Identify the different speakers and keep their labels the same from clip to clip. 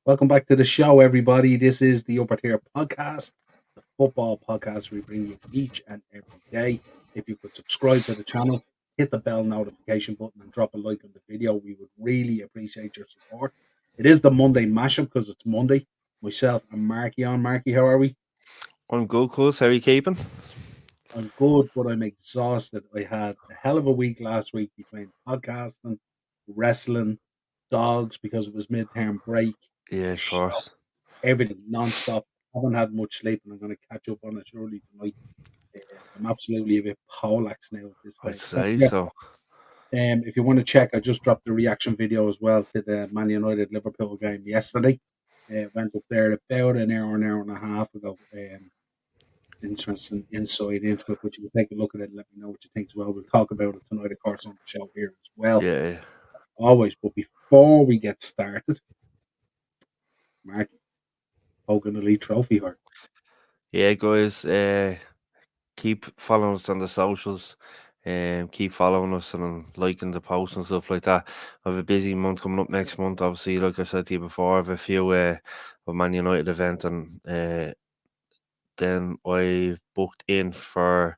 Speaker 1: Welcome back to the show, everybody. This is the Upper Tier Podcast, the football podcast we bring you each and every day. If you could subscribe to the channel, hit the bell notification button, and drop a like on the video, we would really appreciate your support. It is the Monday mashup because it's Monday. Myself and Marky on. Marky, how are we?
Speaker 2: I'm good, Close. How are you keeping?
Speaker 1: I'm good, but I'm exhausted. I had a hell of a week last week between podcasting, wrestling, dogs because it was midterm break.
Speaker 2: Yeah, of course.
Speaker 1: Everything non-stop. I haven't had much sleep, and I'm going to catch up on it surely tonight. I'm absolutely a bit poleaxed now at this
Speaker 2: I'd
Speaker 1: stage.
Speaker 2: say so.
Speaker 1: If you want to check, I just dropped the reaction video as well to the Man United Liverpool game yesterday. Went up there about an hour and a half ago. Interesting insight into it, but you can take a look at it and let me know what you think as well. We'll talk about it tonight, of course, on the show here as well.
Speaker 2: Yeah.
Speaker 1: As always. But before we get started, Mark, Hogan Elite Trophy here.
Speaker 2: Yeah, guys, keep following us on the socials. Keep following us and liking the posts and stuff like that. I have a busy month coming up next month. Obviously, like I said to you before, I have a few of Man United event, and then I've booked in for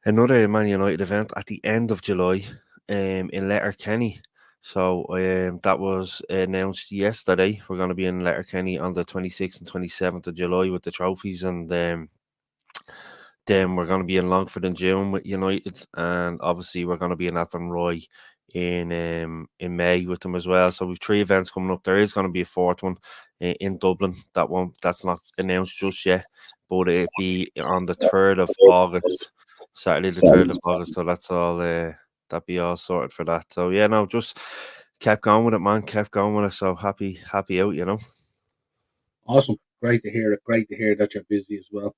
Speaker 2: another Man United event at the end of July in Letterkenny. So that was announced yesterday. We're going to be in Letterkenny on the 26th and 27th of July with the trophies, and then we're going to be in Longford in June with United, and obviously we're going to be in Athenroy in May with them as well. So we've 3 events coming up. There is going to be a 4th one in Dublin. That's not announced just yet, but it'll be on the 3rd of August, Saturday the 3rd of August. So that's all. That'd be all sorted for that. So yeah, no, just kept going with it, man. Kept going with it. So happy out.
Speaker 1: Awesome. Great to hear it. Great to hear that you're busy as well.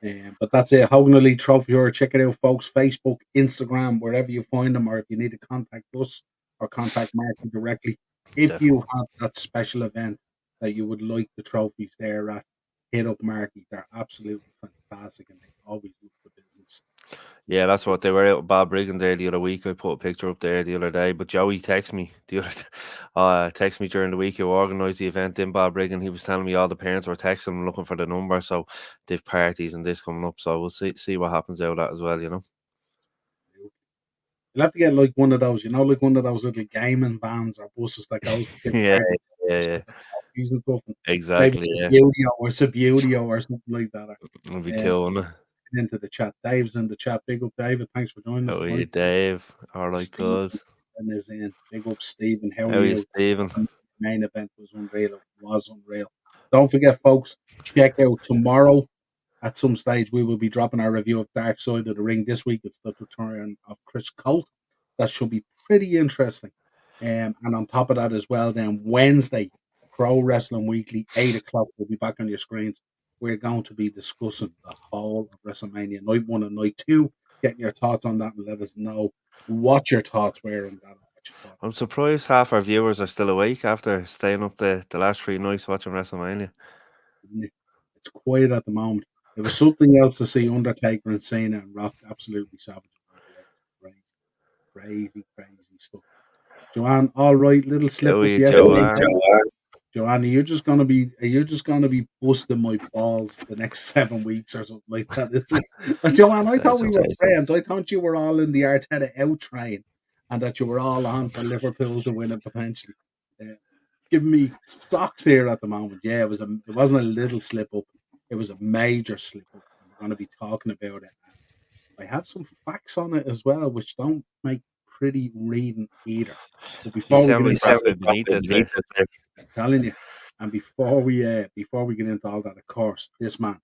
Speaker 1: But that's it. Hogan Elite Trophy here. Check it out, folks. Facebook, Instagram, wherever you find them, or if you need to contact us or contact Martin directly. If you have that special event that you would like the trophies there at, hit up Marky. They're absolutely fantastic and they always look for business.
Speaker 2: Yeah, that's what they were out with Bob Riggin there the other week. I put a picture up there the other day, but Joey texted me during the week who organised the event in Bob Riggin. He was telling me all the parents were texting him looking for the number, so they've parties and this coming up. So we'll see what happens out of that as well,
Speaker 1: You'll have to get like one of those, like one of those little gaming vans or buses that goes to
Speaker 2: yeah.
Speaker 1: And stuff.
Speaker 2: Exactly.
Speaker 1: Maybe Subudio or something like that.
Speaker 2: It'll be cool, wouldn't it?
Speaker 1: Into the chat. Dave's in the chat. Big up, David. Thanks for joining us.
Speaker 2: How are you, Dave? All right, cuz.
Speaker 1: And is in. Big up, Stephen.
Speaker 2: How are you, Stephen?
Speaker 1: The main event was unreal. It was unreal. Don't forget, folks, check out tomorrow. At some stage, we will be dropping our review of Dark Side of the Ring. This week, it's the return of Chris Colt. That should be pretty interesting. And on top of that as well, then Wednesday, Pro Wrestling Weekly, 8 o'clock, will be back on your screens. We're going to be discussing the whole of WrestleMania Night 1 and Night 2, getting your thoughts on that and let us know what your thoughts were on that.
Speaker 2: I'm surprised half our viewers are still awake after staying up the last 3 nights watching WrestleMania.
Speaker 1: It's quiet at the moment. It was something else to see Undertaker and Cena and Rock absolutely savage. Crazy stuff. Joanne, all right, little slip up yesterday. Joanne, are you just gonna be busting my balls the next 7 weeks or something like that? Joanne, I thought we were friends. I thought you were all in the Arteta out train and that you were all on for Liverpool to win it potentially. Give me stocks here at the moment. Yeah, it wasn't a little slip up. It was a major slip up. We're going to be talking about it. I have some facts on it as well, which don't make pretty reading either. But before we get into I'm telling you, and before we get into all that, of course, this man,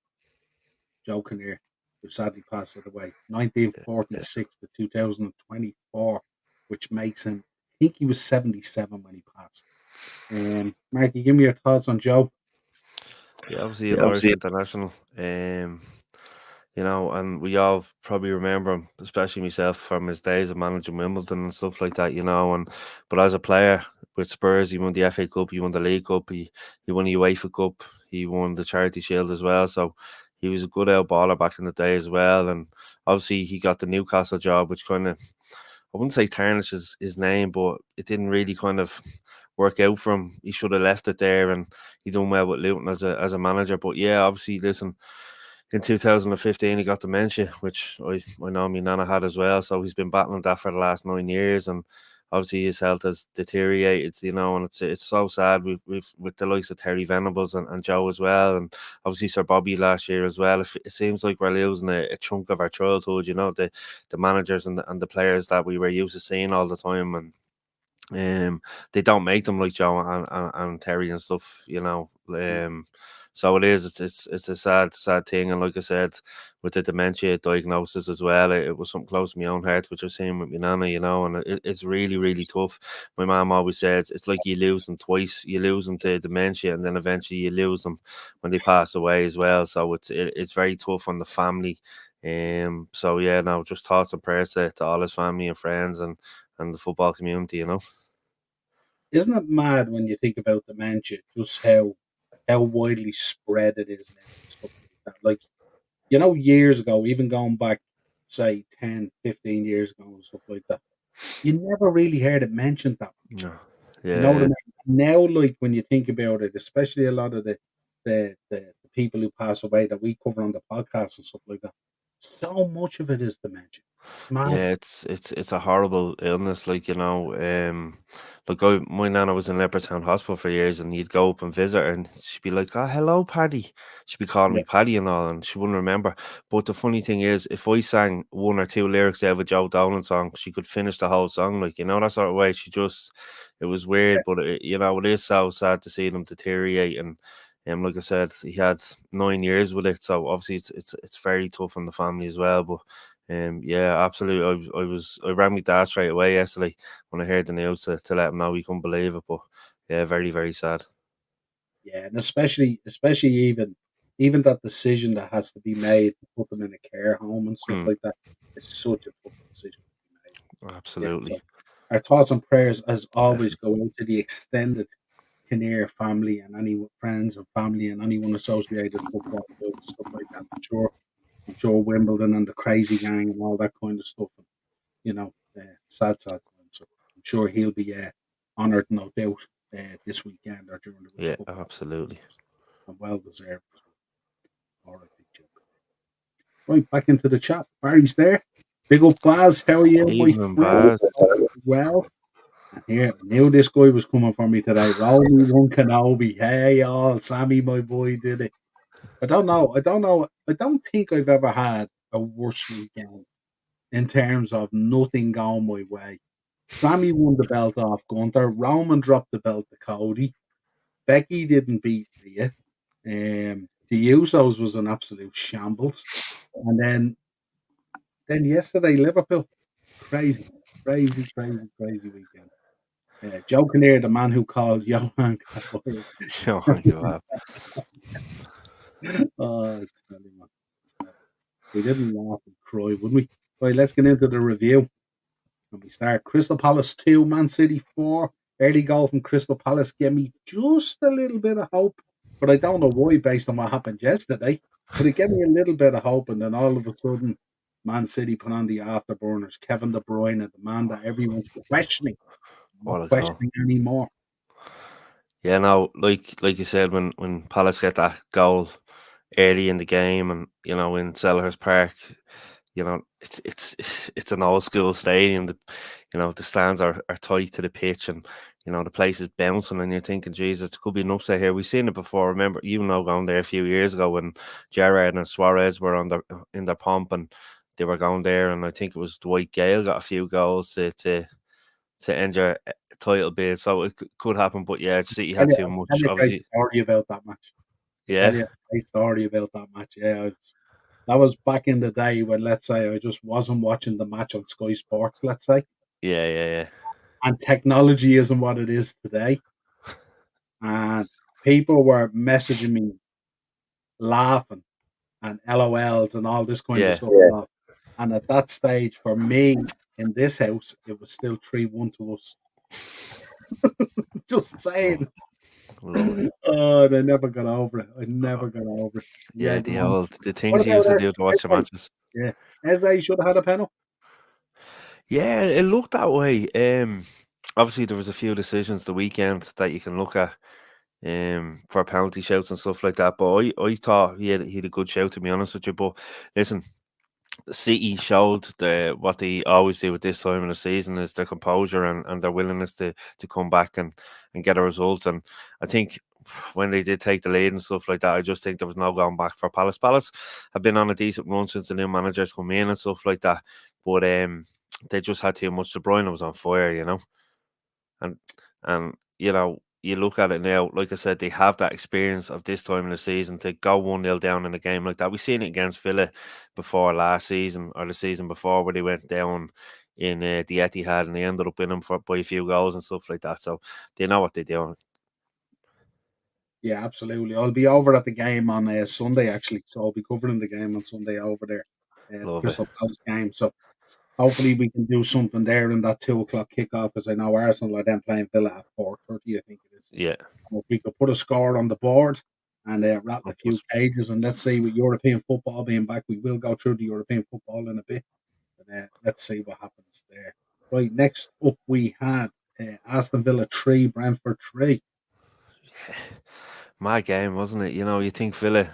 Speaker 1: Joe Kinnear, who sadly passed it away, 1946 to 2024, which makes him, I think he was 77 when he passed. Mark, you give me your thoughts on Joe.
Speaker 2: Yeah, obviously an Irish international. And we all probably remember him, especially myself, from his days of managing Wimbledon and stuff like that, but as a player with Spurs, he won the FA Cup, he won the League Cup, he won the UEFA Cup, he won the Charity Shield as well, so he was a good outballer back in the day as well. And obviously he got the Newcastle job, which kind of, I wouldn't say tarnishes his name, but it didn't really kind of work out for him. He should have left it there, and he done well with Luton as a manager. But yeah, obviously, listen, in 2015 he got dementia, which I know my nana had as well. So he's been battling that for the last 9 years, and obviously his health has deteriorated, and it's so sad. We've with the likes of Terry Venables and Joe as well, and obviously Sir Bobby last year as well. It seems like we're losing a chunk of our childhood, the managers and the players that we were used to seeing all the time, and they don't make them like Joe and Terry and stuff, so it is. It's a sad thing, and like I said, with the dementia diagnosis as well, it was something close to my own heart, which I've seen with my nana, and it's really really tough. My mum always says it's like you lose them twice. You lose them to dementia, and then eventually you lose them when they pass away as well. So it's very tough on the family. So yeah, no, just thoughts and prayers to all his family and friends and the football community.
Speaker 1: Isn't it mad when you think about dementia, just how widely spread it is now and stuff like that? Like, years ago, even going back, say, 10, 15 years ago and stuff like that, you never really heard it mentioned that much.
Speaker 2: No.
Speaker 1: You know what I
Speaker 2: Yeah,
Speaker 1: mean? Now, like, when you think about it, especially a lot of the people who pass away that we cover on the podcast and stuff like that, so much of it is dementia. Mad.
Speaker 2: yeah, it's a horrible illness, my nana was in Leopardstown Hospital for years, and you'd go up and visit her, and she'd be like, "Oh, hello, Paddy." She'd be calling
Speaker 1: Yeah,
Speaker 2: me Paddy and all, and she wouldn't remember. But the funny thing is, if I sang one or two lyrics out of a Joe Dolan song, she could finish the whole song, that sort of way. It was weird, but it is so sad to see them deteriorate, and like I said, he had 9 years with it, so obviously it's very tough on the family as well. But yeah, absolutely. I rang my dad straight away yesterday when I heard the news to let him know. He couldn't believe it, but yeah, very very sad.
Speaker 1: yeah, and especially even that decision that has to be made to put them in a care home and stuff
Speaker 2: Hmm,
Speaker 1: like that is such a tough decision to be made. So
Speaker 2: absolutely,
Speaker 1: our thoughts and prayers, as always,
Speaker 2: definitely.
Speaker 1: go out to the extended Kinnear family and any friends and family and anyone associated with football clubs and stuff like that. I'm sure Wimbledon and the crazy gang and all that kind of stuff. And, sad time. So I'm sure he'll be honoured, no doubt, this weekend or during the week
Speaker 2: Yeah,
Speaker 1: football
Speaker 2: absolutely.
Speaker 1: and well deserved as well. All right, big joke. Right, back into the chat. Barry's there. Big up, Baz. How are you, my
Speaker 2: Evening,
Speaker 1: friend?
Speaker 2: Baz.
Speaker 1: Well, and here, I knew this guy was coming for me today. Roll me one Kenobi. Hey, all. Sammy, my boy, did it. I don't know. I don't think I've ever had a worse weekend in terms of nothing going my way. Sammy won the belt off Gunther. Roman dropped the belt to Cody. Becky didn't beat Rhea. The Usos was an absolute shambles. And then yesterday, Liverpool. Crazy, crazy, crazy, crazy weekend. Joe Kinnear, the man who called Johan Cowboy.
Speaker 2: Oh, you have.
Speaker 1: Oh, I tell you, man. We didn't laugh and cry, would we? Right, let's get into the review. And we start Crystal Palace 2, Man City 4. Early goal from Crystal Palace gave me just a little bit of hope, but I don't know why based on what happened yesterday. But it gave me a little bit of hope, and then all of a sudden, Man City put on the afterburners. Kevin De Bruyne, the man that everyone's questioning, not
Speaker 2: What a goal.
Speaker 1: questioning anymore.
Speaker 2: Yeah, no, like you said, when Palace get that goal early in the game, and in Selhurst Park, it's an old school stadium. The stands are tight to the pitch, and the place is bouncing, and you're thinking, Jesus, it could be an upset here. We've seen it before. Remember, going there a few years ago when Gerrard and Suarez were in their pomp, and they were going there, and I think it was Dwight Gale got a few goals to end your title bid. So it could happen, but yeah, City had too
Speaker 1: Tell
Speaker 2: much.
Speaker 1: you a great
Speaker 2: Obviously,
Speaker 1: story about that match. I tell
Speaker 2: yeah,
Speaker 1: you a great story about that match. Yeah, that was back in the day when, let's say, I just wasn't watching the match on Sky Sports, let's say,
Speaker 2: yeah, yeah, yeah.
Speaker 1: and technology isn't what it is today. And people were messaging me, laughing, and LOLs and all this kind of
Speaker 2: Yeah,
Speaker 1: stuff. Yeah. And at that stage, for me in this house, it was still 3-1 to us. Just saying.
Speaker 2: love it.
Speaker 1: Oh, they never got over it. I never got over it.
Speaker 2: Yeah,
Speaker 1: Well done.
Speaker 2: the
Speaker 1: What
Speaker 2: things you
Speaker 1: about
Speaker 2: used to do to watch the
Speaker 1: Eze?
Speaker 2: matches.
Speaker 1: Yeah, Eze should have had a penalty.
Speaker 2: Yeah, it looked that way. obviously there was a few decisions the weekend that you can look at for penalty shouts and stuff like that. But I thought he had a good shout, to be honest with you. But listen, City showed what they always do at this time of the season is their composure and their willingness to come back and get a result. And I think when they did take the lead and stuff like that, I just think there was no going back for Palace. Palace have been on a decent run since the new managers come in and stuff like that. But they just had too much. De Bruyne was on fire, and you look at it now, like I said, they have that experience of this time in the season to go 1-0 down in a game like that. We've seen it against Villa before last season or the season before where they went down in the Etihad and they ended up winning by a few goals and stuff like that. So they know what they're doing.
Speaker 1: Yeah, absolutely. I'll be over at the game on Sunday, actually. So I'll be covering the game on Sunday over there, the
Speaker 2: Love it.
Speaker 1: Crystal Palace game. So hopefully we can do something there in that 2 o'clock kickoff, because I know Arsenal are then playing Villa at 4:30, I think it is.
Speaker 2: Yeah.
Speaker 1: So if we could put a score on the board and rattle a few pages, and let's see, with European football being back, we will go through the European football in a bit. And let's see what happens there. Right, next up we had Aston Villa 3, Brentford 3.
Speaker 2: My game, wasn't it? You think Villa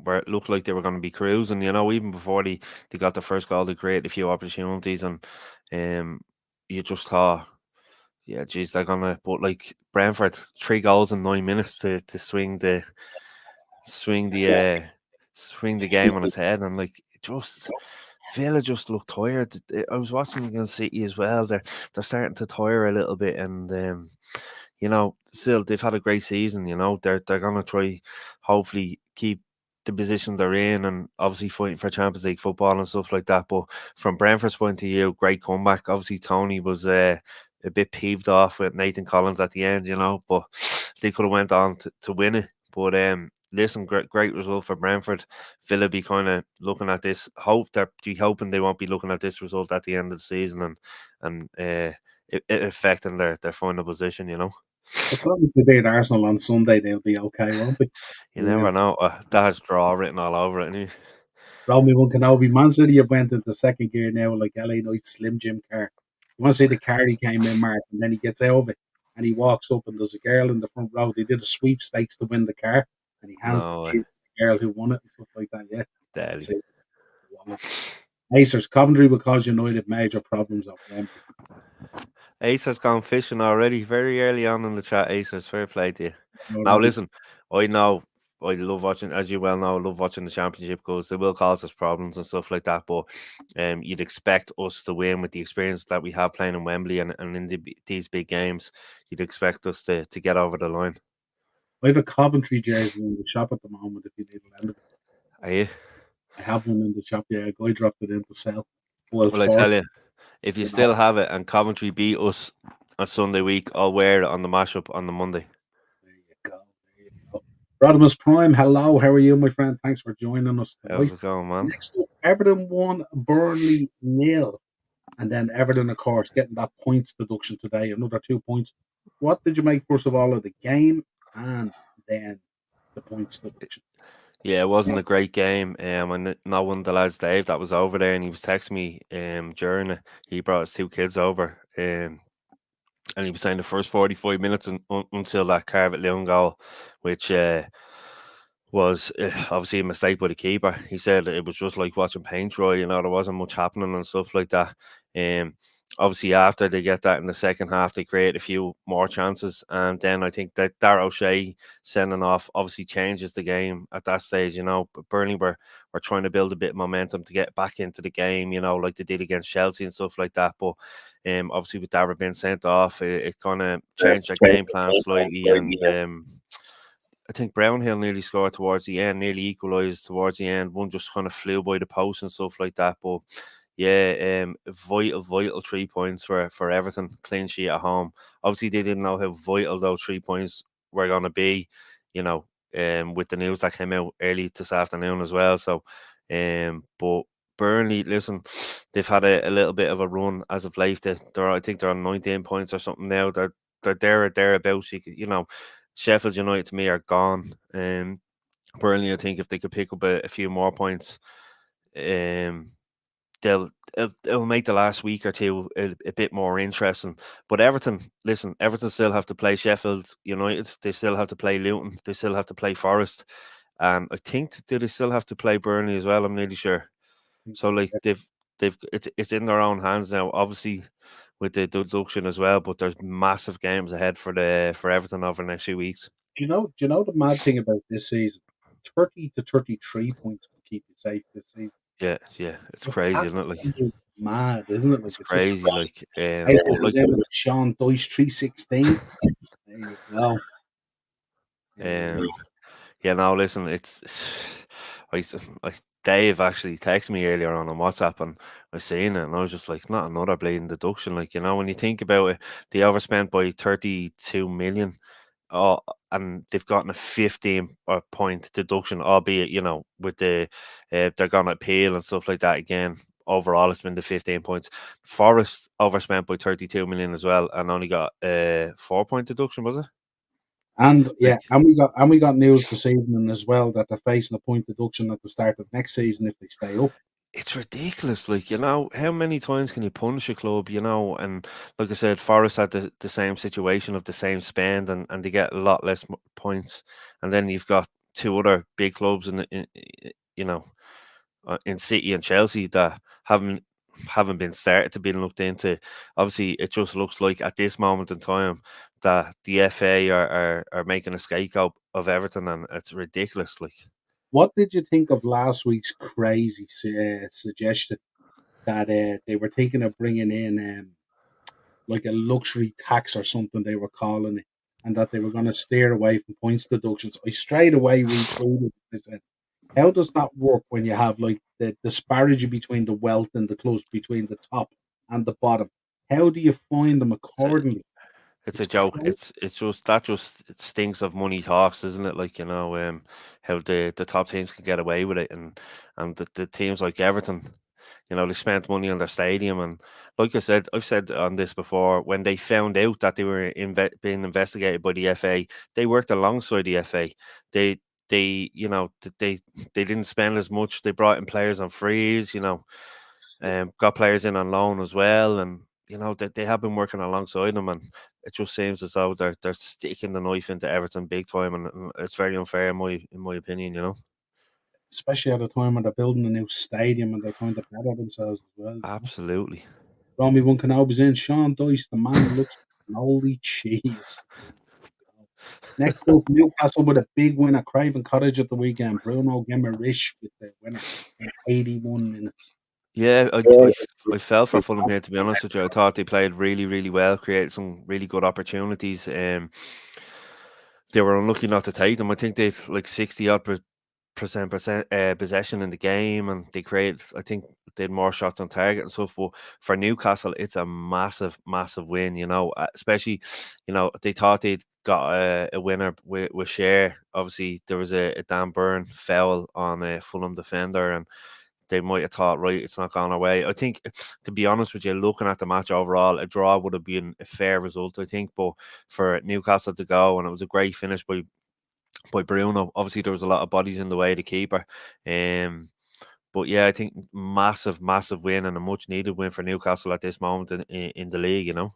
Speaker 2: were looked like they were going to be cruising. Even before they got the first goal, they created a few opportunities, and you just thought, yeah, geez, they're gonna. But like Brentford, 3 goals in 9 minutes to swing the uh, swing the game on its head, and like just Villa just looked tired. I was watching against City as well. They're starting to tire a little bit, and still they've had a great season. They're gonna try, hopefully keep the position they're in, and obviously fighting for Champions League football and stuff like that. But from Brentford's point of view, great comeback. Obviously Tony was a bit peeved off with Nathan Collins at the end, but they could have went on to win it. But listen, great result for Brentford. Villa be kind of looking at this. Hoping they won't be looking at this result at the end of the season and it affecting their final position.
Speaker 1: As long as they beat Arsenal on Sunday, they'll be okay, won't they?
Speaker 2: You never know. That has draw written all over it. Anyway.
Speaker 1: Romy Kenobi, Man City have went into second gear now, like LA Knight's Slim Jim car. You want to see the car he came in, Mark, and then he gets out of it and he walks up and there's a girl in the front row. They did a sweepstakes to win the car, and he hands
Speaker 2: No
Speaker 1: the
Speaker 2: way.
Speaker 1: keys to the girl who won it and stuff like that. Yeah,
Speaker 2: Daddy.
Speaker 1: Acers, Coventry will cause United major problems at Wembley.
Speaker 2: Acer's gone fishing already very early on in the chat. Acer's fair play to you.
Speaker 1: No,
Speaker 2: Now listen, I know I love watching, as you well know, I love watching the championship because they will cause us problems and stuff like that. But you'd expect us to win with the experience that we have playing in Wembley and in these big games. You'd expect us to get over the line.
Speaker 1: I have a Coventry jersey in the shop at the moment if you need a lend of it.
Speaker 2: Are you?
Speaker 1: I have one in the shop, yeah. A guy dropped it in to sell. Well,
Speaker 2: I tell you, if you still have it and Coventry beat us on Sunday week, I'll wear it on the mashup on the Monday.
Speaker 1: There you go. Rodimus Prime, hello. How are you, my friend? Thanks for joining us tonight.
Speaker 2: How's it going, man?
Speaker 1: Next up, Everton 1, Burnley 0. And then Everton, of course, getting that points deduction today, another 2 points. What did you make, first of all, of the game and then the points deduction?
Speaker 2: Yeah, it wasn't a great game. And not one of the lads, Dave, that was over there, and he was texting me during it. He brought his 2 kids over, and he was saying the first 45 minutes until that Carvett Lewin goal, which was obviously a mistake by the keeper. He said it was just like watching paint dry, there wasn't much happening and stuff like that. Obviously, after they get that in the second half, they create a few more chances. And then I think that Darragh O'Shea sending off obviously changes the game at that stage. But Burnley were trying to build a bit of momentum to get back into the game, like they did against Chelsea and stuff like that. But obviously, with Darragh being sent off, it kind of changed their game plan slightly. And I think Brownhill nearly scored towards the end, nearly equalised towards the end. One just kind of flew by the post and stuff like that. But yeah, vital 3 points for Everton, clean sheet at home. Obviously, they didn't know how vital those 3 points were going to be, with the news that came out early this afternoon as well. So, but Burnley, listen, they've had a little bit of a run as of late. I think they're on 19 points or something now. They're there or thereabouts. Sheffield United to me are gone. Burnley, I think if they could pick up a few more points, they'll it'll make the last week or two a bit more interesting. But Everton, listen, Everton still have to play Sheffield United. They still have to play Luton. They still have to play Forest, and I think they still have to play Burnley as well. I'm nearly sure. So like it's in their own hands now. Obviously, with the deduction as well, but there's massive games ahead for Everton over the next few weeks.
Speaker 1: Do you know the mad thing about this season? 30 to 33 points will keep you safe this season.
Speaker 2: Yeah, it's crazy, isn't it? Like
Speaker 1: Absolutely mad, isn't it? Like
Speaker 2: it's
Speaker 1: it's just
Speaker 2: crazy. Like,
Speaker 1: Aces
Speaker 2: but like,
Speaker 1: is in with Sean Dyche 316. There you go.
Speaker 2: um, yeah. Now listen, I, I Dave actually texted me earlier on WhatsApp, and I seen it, and I was just like, not another bleeding deduction. Like, when you think about it, they overspent by 32 million. Oh, and they've gotten a 15 point deduction, albeit with they're going to appeal and stuff like that again. Overall, it's been the 15 points. Forest overspent by 32 million as well, and only got a 4 point deduction, was it?
Speaker 1: And yeah,
Speaker 2: Like,
Speaker 1: and we got news this evening as well that they're facing a point deduction at the start of next season if they stay up.
Speaker 2: it's ridiculous. Like, how many times can you punish a club, and like I said, Forest had the same situation of the same spend, and they get a lot less points. And then you've got two other big clubs you know, in City and Chelsea that haven't been started to be looked into. Obviously, it just looks like at this moment in time that the FA are making a scapegoat of Everton, and it's ridiculous. Like,
Speaker 1: What did you think of last week's crazy suggestion that they were thinking of bringing in like a luxury tax or something they were calling it, and that they were going to steer away from points deductions? I straight away retweeted it. I said, how does that work when you have like the disparity between the wealth and the clubs between the top and the bottom? How do you find them
Speaker 2: it's a,
Speaker 1: accordingly?
Speaker 2: it's a
Speaker 1: It's
Speaker 2: joke.
Speaker 1: crazy.
Speaker 2: It's just that just stinks of money talks, isn't it? Like, how the top teams can get away with it, and the teams like Everton. They spent money on their stadium, and like I said, I've said on this before. When they found out that they were being investigated by the FA, they worked alongside the FA. They they didn't spend as much. They brought in players on frees. Got players in on loan as well, and they have been working alongside them, and it just seems as though they're sticking the knife into Everton big time, and it's very unfair in my opinion.
Speaker 1: Especially at a time when they're building a new stadium and they're trying to better themselves as well.
Speaker 2: Absolutely.
Speaker 1: Romy one can always in Sean Dyche, the man looks holy cheese. Next up, Newcastle with a big win at Craven Cottage at the weekend. Bruno Guimaraes with the winner in 81 minutes.
Speaker 2: Yeah, I fell for Fulham here, to be honest with you. I thought they played really, really well, created some really good opportunities. They were unlucky not to take them. I think they'd like 60 odd percent possession in the game, and they created. I think they had more shots on target and stuff. But for Newcastle, it's a massive, massive win. Especially, they thought they'd got a winner with Share. Obviously, there was a Dan Burn foul on a Fulham defender, and they might have thought, right, it's not gone our way. I think, to be honest with you, looking at the match overall, a draw would have been a fair result, I think. But for Newcastle to go, and it was a great finish by Bruno. Obviously, there was a lot of bodies in the way of the keeper. But yeah, I think massive, massive win, and a much needed win for Newcastle at this moment in the league.
Speaker 1: Yeah,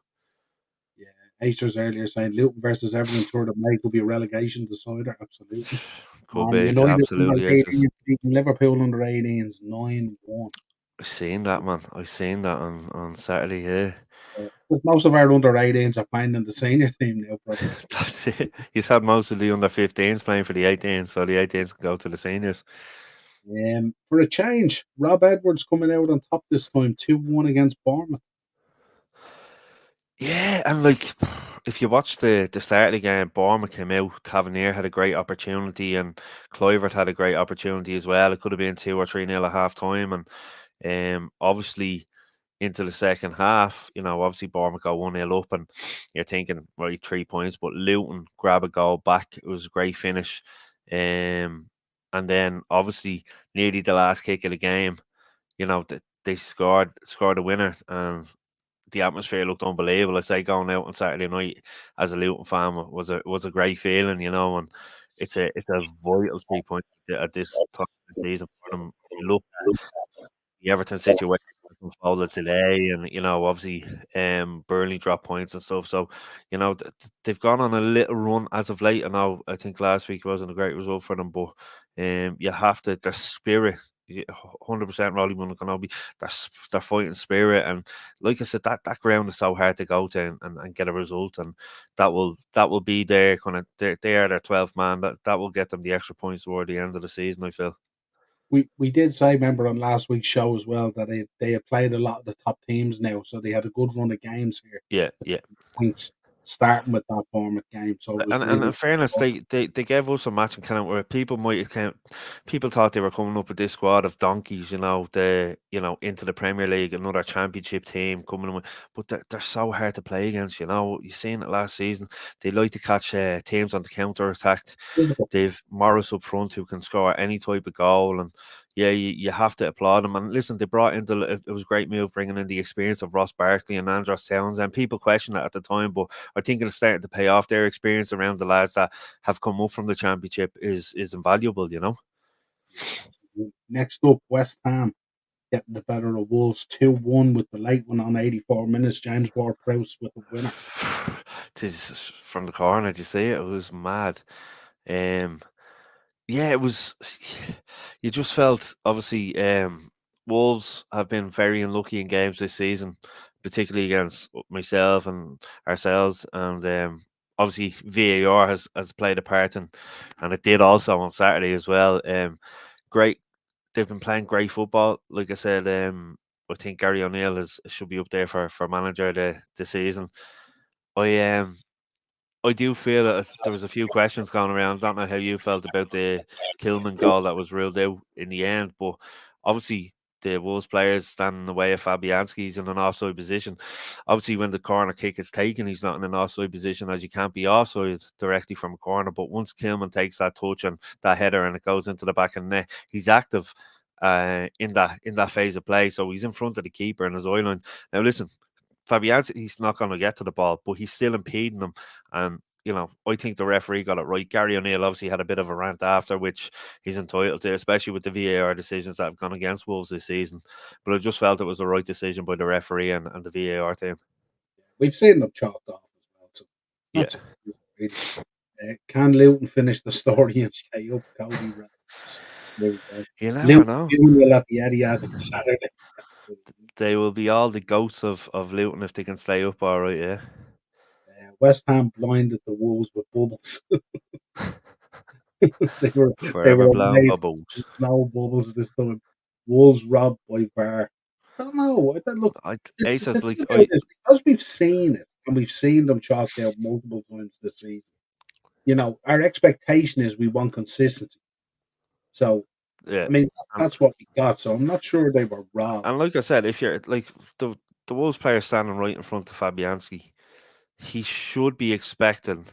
Speaker 1: Acer's earlier saying Luton versus Everton third of May could be a relegation decider. Absolutely.
Speaker 2: Could
Speaker 1: You
Speaker 2: be,
Speaker 1: know, under
Speaker 2: absolutely is.
Speaker 1: 18s beating Liverpool under 18s 9-1.
Speaker 2: I seen that, man. I seen that on Saturday. Yeah.
Speaker 1: But most of our under 18s are playing in the senior team now, probably.
Speaker 2: That's it. He's had most of the under 15s playing for the 18s, so the 18s can go to the seniors.
Speaker 1: For a change, Rob Edwards coming out on top this time, 2-1 against Bournemouth.
Speaker 2: Yeah, and like, if you watch the start of the game, Bournemouth came out. Tavernier had a great opportunity, and Kluivert had a great opportunity as well. It could have been 2 or 3-0 at half time, and obviously into the second half, obviously Bournemouth got 1-0 up, and you're thinking, right, 3 points, but Luton grab a goal back. It was a great finish. And then obviously nearly the last kick of the game, they scored a winner, and the atmosphere looked unbelievable. I say going out on Saturday night as a Luton fan was a great feeling, and it's a vital 3 points at this time of the season for them. You look at the Everton situation unfolded today, and obviously, Burnley dropped points and stuff. So, they've gone on a little run as of late. I think last week wasn't a great result for them, but you have to their spirit. 100% Rolly Munich their fighting spirit, and like I said, that ground is so hard to go to and get a result, and that will be their kind of they are their 12th man, that will get them the extra points toward the end of the season, I feel.
Speaker 1: We did say, remember on last week's show as well, that they have played a lot of the top teams now, so they had a good run of games here.
Speaker 2: Yeah, yeah.
Speaker 1: Points starting with that Bournemouth game, so it was
Speaker 2: And in
Speaker 1: really
Speaker 2: fairness, they gave us a match in Canada where people thought they were coming up with this squad of donkeys, into the Premier League, another championship team coming in, but they're so hard to play against. You seen it last season. They like to catch teams on the counter attack.
Speaker 1: physical.
Speaker 2: They've Morris up front who can score any type of goal, and yeah, you have to applaud them. And listen, they brought in it was a great move bringing in the experience of Ross Barkley and Andros Townsend. People questioned it at the time, but I think it's starting to pay off. Their experience around the lads that have come up from the championship is invaluable.
Speaker 1: Yeah. Next up, West Ham getting the better of Wolves 2-1 with the late one on 84 minutes. James Ward-Prowse with the winner.
Speaker 2: This from the corner. Did you see it? It was mad. Um, yeah, it was. You just felt obviously. Wolves have been very unlucky in games this season, particularly against myself and ourselves, and obviously VAR has played a part, and it did also on Saturday as well. Great, they've been playing great football. Like I said, I think Gary O'Neill should be up there for manager the season. I I do feel that there was a few questions going around. I don't know how you felt about the Kilman goal that was ruled out in the end, but obviously the Wolves players standing in the way of Fabianski. He's in an offside position. Obviously, when the corner kick is taken, he's not in an offside position, as you can't be offside directly from a corner. But once Kilman takes that touch and that header and it goes into the back of the net, he's active in that phase of play. So he's in front of the keeper in his eye line. Now listen, Fabianski, he's not going to get to the ball, but he's still impeding him. And, I think the referee got it right. Gary O'Neill obviously had a bit of a rant after, which he's entitled to, especially with the VAR decisions that have gone against Wolves this season. But I just felt it was the right decision by the referee and the VAR team.
Speaker 1: We've seen them chopped off as well, so
Speaker 2: Yeah.
Speaker 1: not really. Can Luton finish the story and stay up? Cody Rhodes. There we go.
Speaker 2: You never
Speaker 1: Luton
Speaker 2: know.
Speaker 1: will at the Etihad on Saturday.
Speaker 2: They will be all the goats of Luton if they can stay up all right, yeah.
Speaker 1: West Ham blinded the Wolves with bubbles. they were
Speaker 2: Forever blown
Speaker 1: made
Speaker 2: bubbles.
Speaker 1: snow bubbles this time. Wolves robbed by VAR. I don't know. Look,
Speaker 2: Ace
Speaker 1: the
Speaker 2: is
Speaker 1: thing
Speaker 2: like,
Speaker 1: about this, because we've seen it and we've seen them chalked out multiple times this season. Our expectation is we want consistency. So,
Speaker 2: yeah.
Speaker 1: I mean,
Speaker 2: And,
Speaker 1: that's what we got. So I'm not sure they were robbed.
Speaker 2: and like I said, if you're like the Wolves player standing right in front of Fabianski, he should be expecting.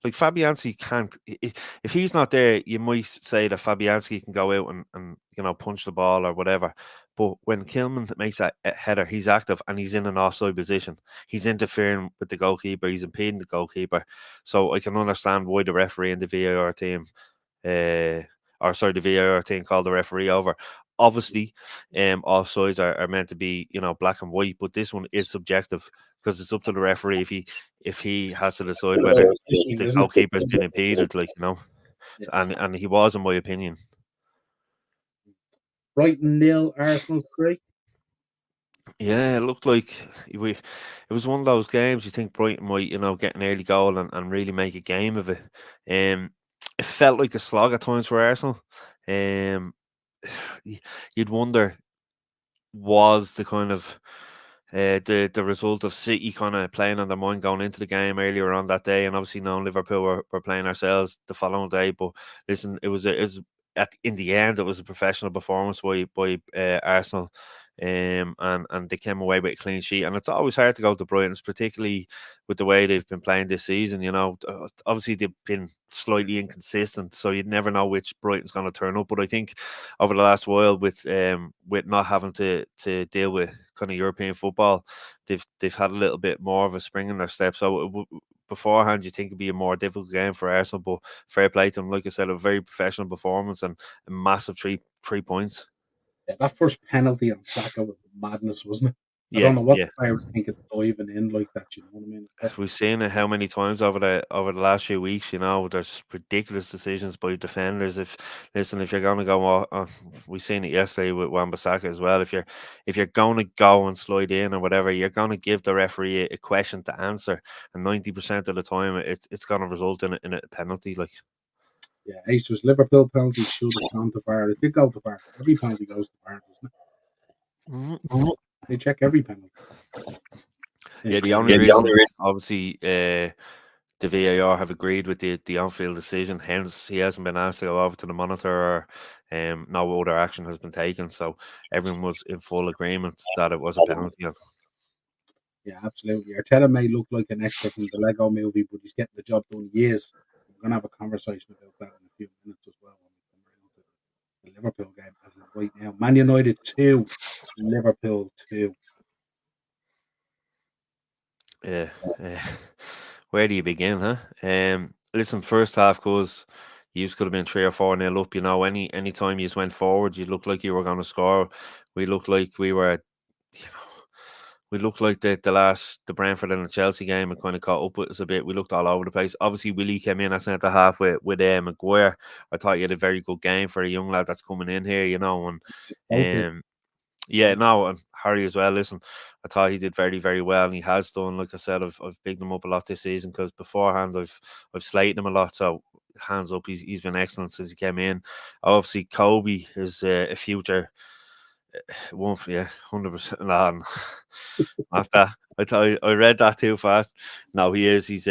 Speaker 2: Like Fabianski can't. If he's not there, you might say that Fabianski can go out and punch the ball or whatever. But when Kilman makes that header, he's active and he's in an offside position. He's interfering with the goalkeeper. He's impeding the goalkeeper. So I can understand why the referee and the VAR team, the VAR team called the referee over. Obviously, all sides are meant to be black and white, but this one is subjective because it's up to the referee if he has to decide whether the goalkeeper has been impeded,
Speaker 1: Yeah.
Speaker 2: and he was, in my opinion.
Speaker 1: Brighton 0, Arsenal 3.
Speaker 2: Yeah, it looked like it was one of those games you think Brighton might, get an early goal and really make a game of it. It felt like a slog at times for Arsenal. You'd wonder, was the kind of the result of City kind of playing on their mind going into the game earlier on that day, and obviously knowing Liverpool were playing ourselves the following day. But listen, it was in the end it was a professional performance by Arsenal. And they came away with a clean sheet, and it's always hard to go to Brighton, particularly with the way they've been playing this season. Obviously they've been slightly inconsistent, so you'd never know which Brighton's going to turn up. But I think over the last while, with not having to deal with kind of European football, they've had a little bit more of a spring in their step. So beforehand, you think it'd be a more difficult game for Arsenal, but fair play to them. Like I said, a very professional performance and a massive 3 points.
Speaker 1: Yeah, that first penalty on Saka was madness, wasn't it? I
Speaker 2: Yeah,
Speaker 1: don't know what
Speaker 2: yeah.
Speaker 1: the player was thinking diving in like that. You know what I mean?
Speaker 2: We've seen it how many times over the last few weeks. You know, there's ridiculous decisions by defenders. If you're going to go, we seen it yesterday with Wan-Bissaka as well. If you're going to go and slide in or whatever, you're going to give the referee a question to answer, and 90% of the time, it's going to result in a penalty. Like,
Speaker 1: Yeah, Aces Liverpool penalty should have gone to VAR. It did go to VAR. Every penalty goes to VAR, doesn't it?
Speaker 2: Mhm.
Speaker 1: They check every penalty.
Speaker 2: Yeah, the
Speaker 1: Yeah,
Speaker 2: only reason, obviously, the VAR have agreed with the on-field decision. Hence, he hasn't been asked to go over to the monitor, or no other action has been taken. So everyone was in full agreement that it was a penalty.
Speaker 1: yeah, absolutely. Arteta may look like an extra from the Lego movie, but he's getting the job done. He is. We're going to have a conversation about that in a few minutes as well when we come around to the Liverpool game as of right now. Man United 2, Liverpool 2.
Speaker 2: Yeah. Where do you begin, huh? Listen, first half goes. You could have been 3 or 4 nil up. You know, any time you went forward, you looked like you were going to score. We looked like we were, you know, we looked like the Brentford and the Chelsea game. It kind of caught up with us a bit. We looked all over the place. Obviously, Willie came in at centre half with Maguire. I thought he had a very good game for a young lad that's coming in here. You know, and
Speaker 1: Okay.
Speaker 2: yeah, no, and Harry as well. Listen, I thought he did very, very well, and he has done. Like I said, I've bigged him up a lot this season because beforehand I've slated him a lot. So hands up, he's been excellent since he came in. Obviously, Kobe is a future one. Yeah, 100%. After I thought I read that too fast. No, he is. He's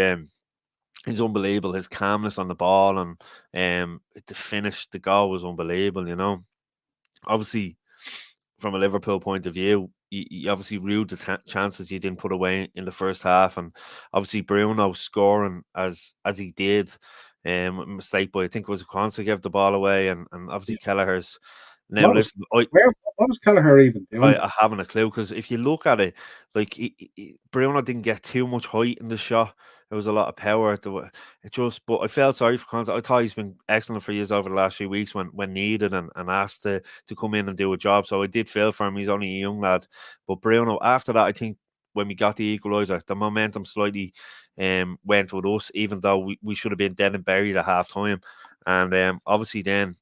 Speaker 2: unbelievable. His calmness on the ball and the finish, the goal was unbelievable. You know, obviously from a Liverpool point of view, you obviously ruled the chances you didn't put away in the first half, and obviously Bruno scoring as he did, a mistake by I think it was Kwanzaa gave the ball away, and obviously
Speaker 1: Yeah.
Speaker 2: Kelleher's. Now
Speaker 1: What was
Speaker 2: listen,
Speaker 1: what was Kelleher even doing?
Speaker 2: I haven't a clue because if you look at it, like Bruno didn't get too much height in the shot. There was a lot of power. It just, but I felt sorry for Conte. I thought he's been excellent for years over the last few weeks when needed and asked to come in and do a job. So I did feel for him. He's only a young lad. But Bruno, after that, I think when we got the equaliser, the momentum slightly went with us, even though we should have been dead and buried at half time. And obviously then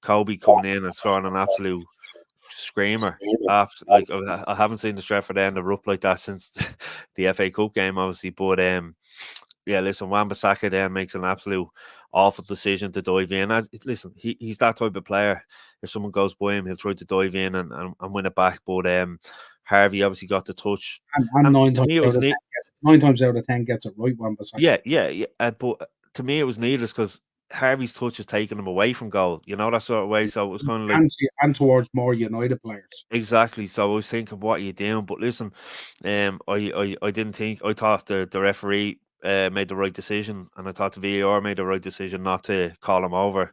Speaker 2: Kobe coming in and scoring an absolute screamer. Like I haven't seen the Stretford end erupt like that since the FA Cup game, obviously. But yeah, listen, Wan-Bissaka then makes an absolute awful decision to dive in. Listen, he's that type of player. If someone goes by him, he'll try to dive in and win it back. But Harvey obviously got the touch,
Speaker 1: And
Speaker 2: and to me it was neat.
Speaker 1: 9 times out of 10 gets it right, Wan-Bissaka.
Speaker 2: Yeah. But to me it was needless because Harvey's touch is taking him away from goal. You know, that sort of way. So it was kind of like.
Speaker 1: And towards more United players.
Speaker 2: Exactly. So I was thinking, what are you doing? But listen, I didn't think. I thought the referee made the right decision, and I thought the VAR made the right decision not to call him over.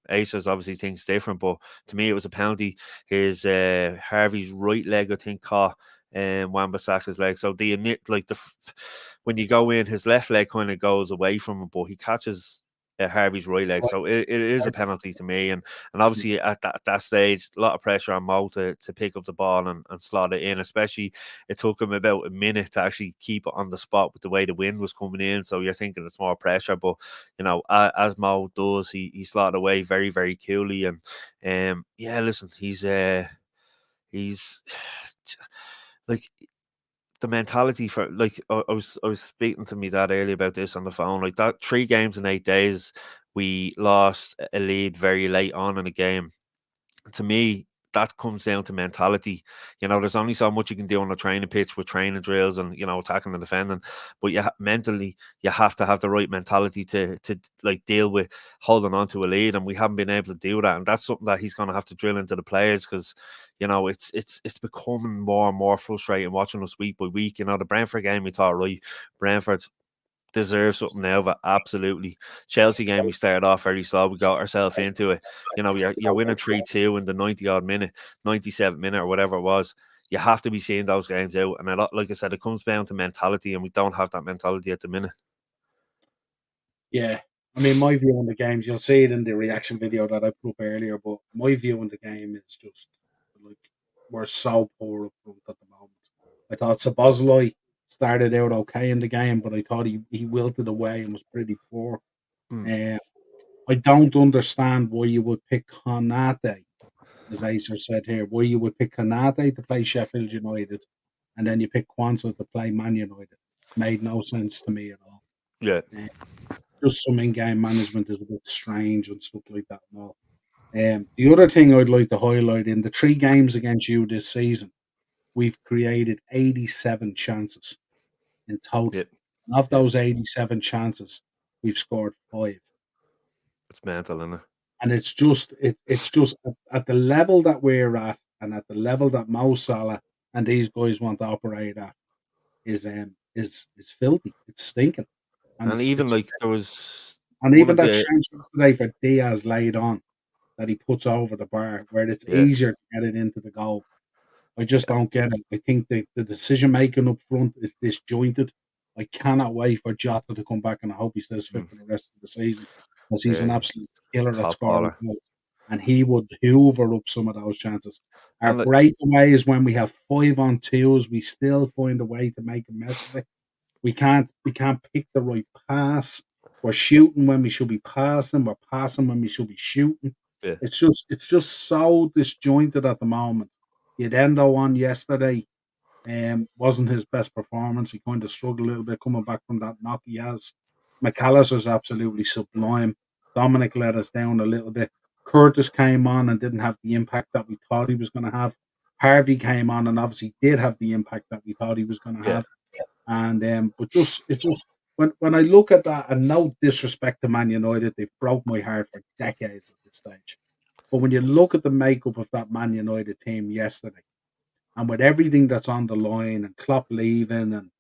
Speaker 2: Aces obviously thinks different, but to me it was a penalty. His Harvey's right leg, I think, caught Wan-Bissaka's leg. So when you go in, his left leg kind of goes away from him, but he catches. Harvey's right leg, so it is a penalty to me, and obviously at that stage, a lot of pressure on Mo to pick up the ball and slot it in. Especially, it took him about a minute to actually keep it on the spot with the way the wind was coming in. So you're thinking it's more pressure, but you know, as Mo does, he slotted away very, very coolly. And yeah, listen, he's like the mentality for like I was speaking to me dad earlier about this on the phone. Like that 3 games in 8 days, we lost a lead very late on in a game. To me, that comes down to mentality. You know, there's only so much you can do on a training pitch with training drills and attacking and defending, but mentally you have to have the right mentality to like deal with holding on to a lead, and we haven't been able to do that, and that's something that he's going to have to drill into the players because it's becoming more and more frustrating watching us week by week. The Brentford game, we thought, right, Brentford deserve something now, but absolutely. Chelsea game, we started off very slow. We got ourselves into it. You're winning 3-2 in the 90 odd minute, 97th minute, or whatever it was. You have to be seeing those games out. And like I said, it comes down to mentality, and we don't have that mentality at the minute.
Speaker 1: Yeah, I mean, my view on the games, you'll see it in the reaction video that I put up earlier, but my view on the game is just like we're so poor up front at the moment. I thought Sabozlai started out okay in the game, but I thought he wilted away and was pretty poor.
Speaker 2: Mm.
Speaker 1: I don't understand why you would pick Konate, as Acer said here, why you would pick Konate to play Sheffield United and then you pick Kwanzaa to play Man United. Made no sense to me at all.
Speaker 2: Yeah.
Speaker 1: Just some in-game management is a bit strange and stuff like that and all. The other thing I'd like to highlight in the 3 games against you this season, we've created 87 chances in total.
Speaker 2: Yep.
Speaker 1: And of those 87 chances, we've scored 5.
Speaker 2: It's mental, isn't it?
Speaker 1: And it's just at the level that we're at and at the level that Mo Salah and these guys want to operate at is filthy. It's stinking.
Speaker 2: And even like there was
Speaker 1: and
Speaker 2: one
Speaker 1: even
Speaker 2: of
Speaker 1: that
Speaker 2: the
Speaker 1: chance yesterday for Diaz laid on that he puts over the bar where it's
Speaker 2: yeah,
Speaker 1: easier to get it into the goal. I just don't get it. I think the decision making up front is disjointed. I cannot wait for Jota to come back, and I hope he stays fit for the rest of the season because he's an
Speaker 2: yeah,
Speaker 1: absolute killer at
Speaker 2: top
Speaker 1: scoring
Speaker 2: baller.
Speaker 1: goals, and he would hoover up some of those chances. Our
Speaker 2: And like,
Speaker 1: breakaways when we have 5-on-2s, we still find a way to make a mess of it. We can't pick the right pass. We're shooting when we should be passing. We're passing when we should be shooting.
Speaker 2: yeah,
Speaker 1: It's just so disjointed at the moment. Yedendo on yesterday wasn't his best performance. He kind of struggled a little bit coming back from that knock he has. McAllister's absolutely sublime. Dominic let us down a little bit. Curtis came on and didn't have the impact that we thought he was going to have. Harvey came on and obviously did have the impact that we thought he was going to
Speaker 2: yeah,
Speaker 1: have. And but it's just when I look at that, and no disrespect to Man United, they've broke my heart for decades at this stage. But when you look at the makeup of that Man United team yesterday, and with everything that's on the line, and Klopp leaving, and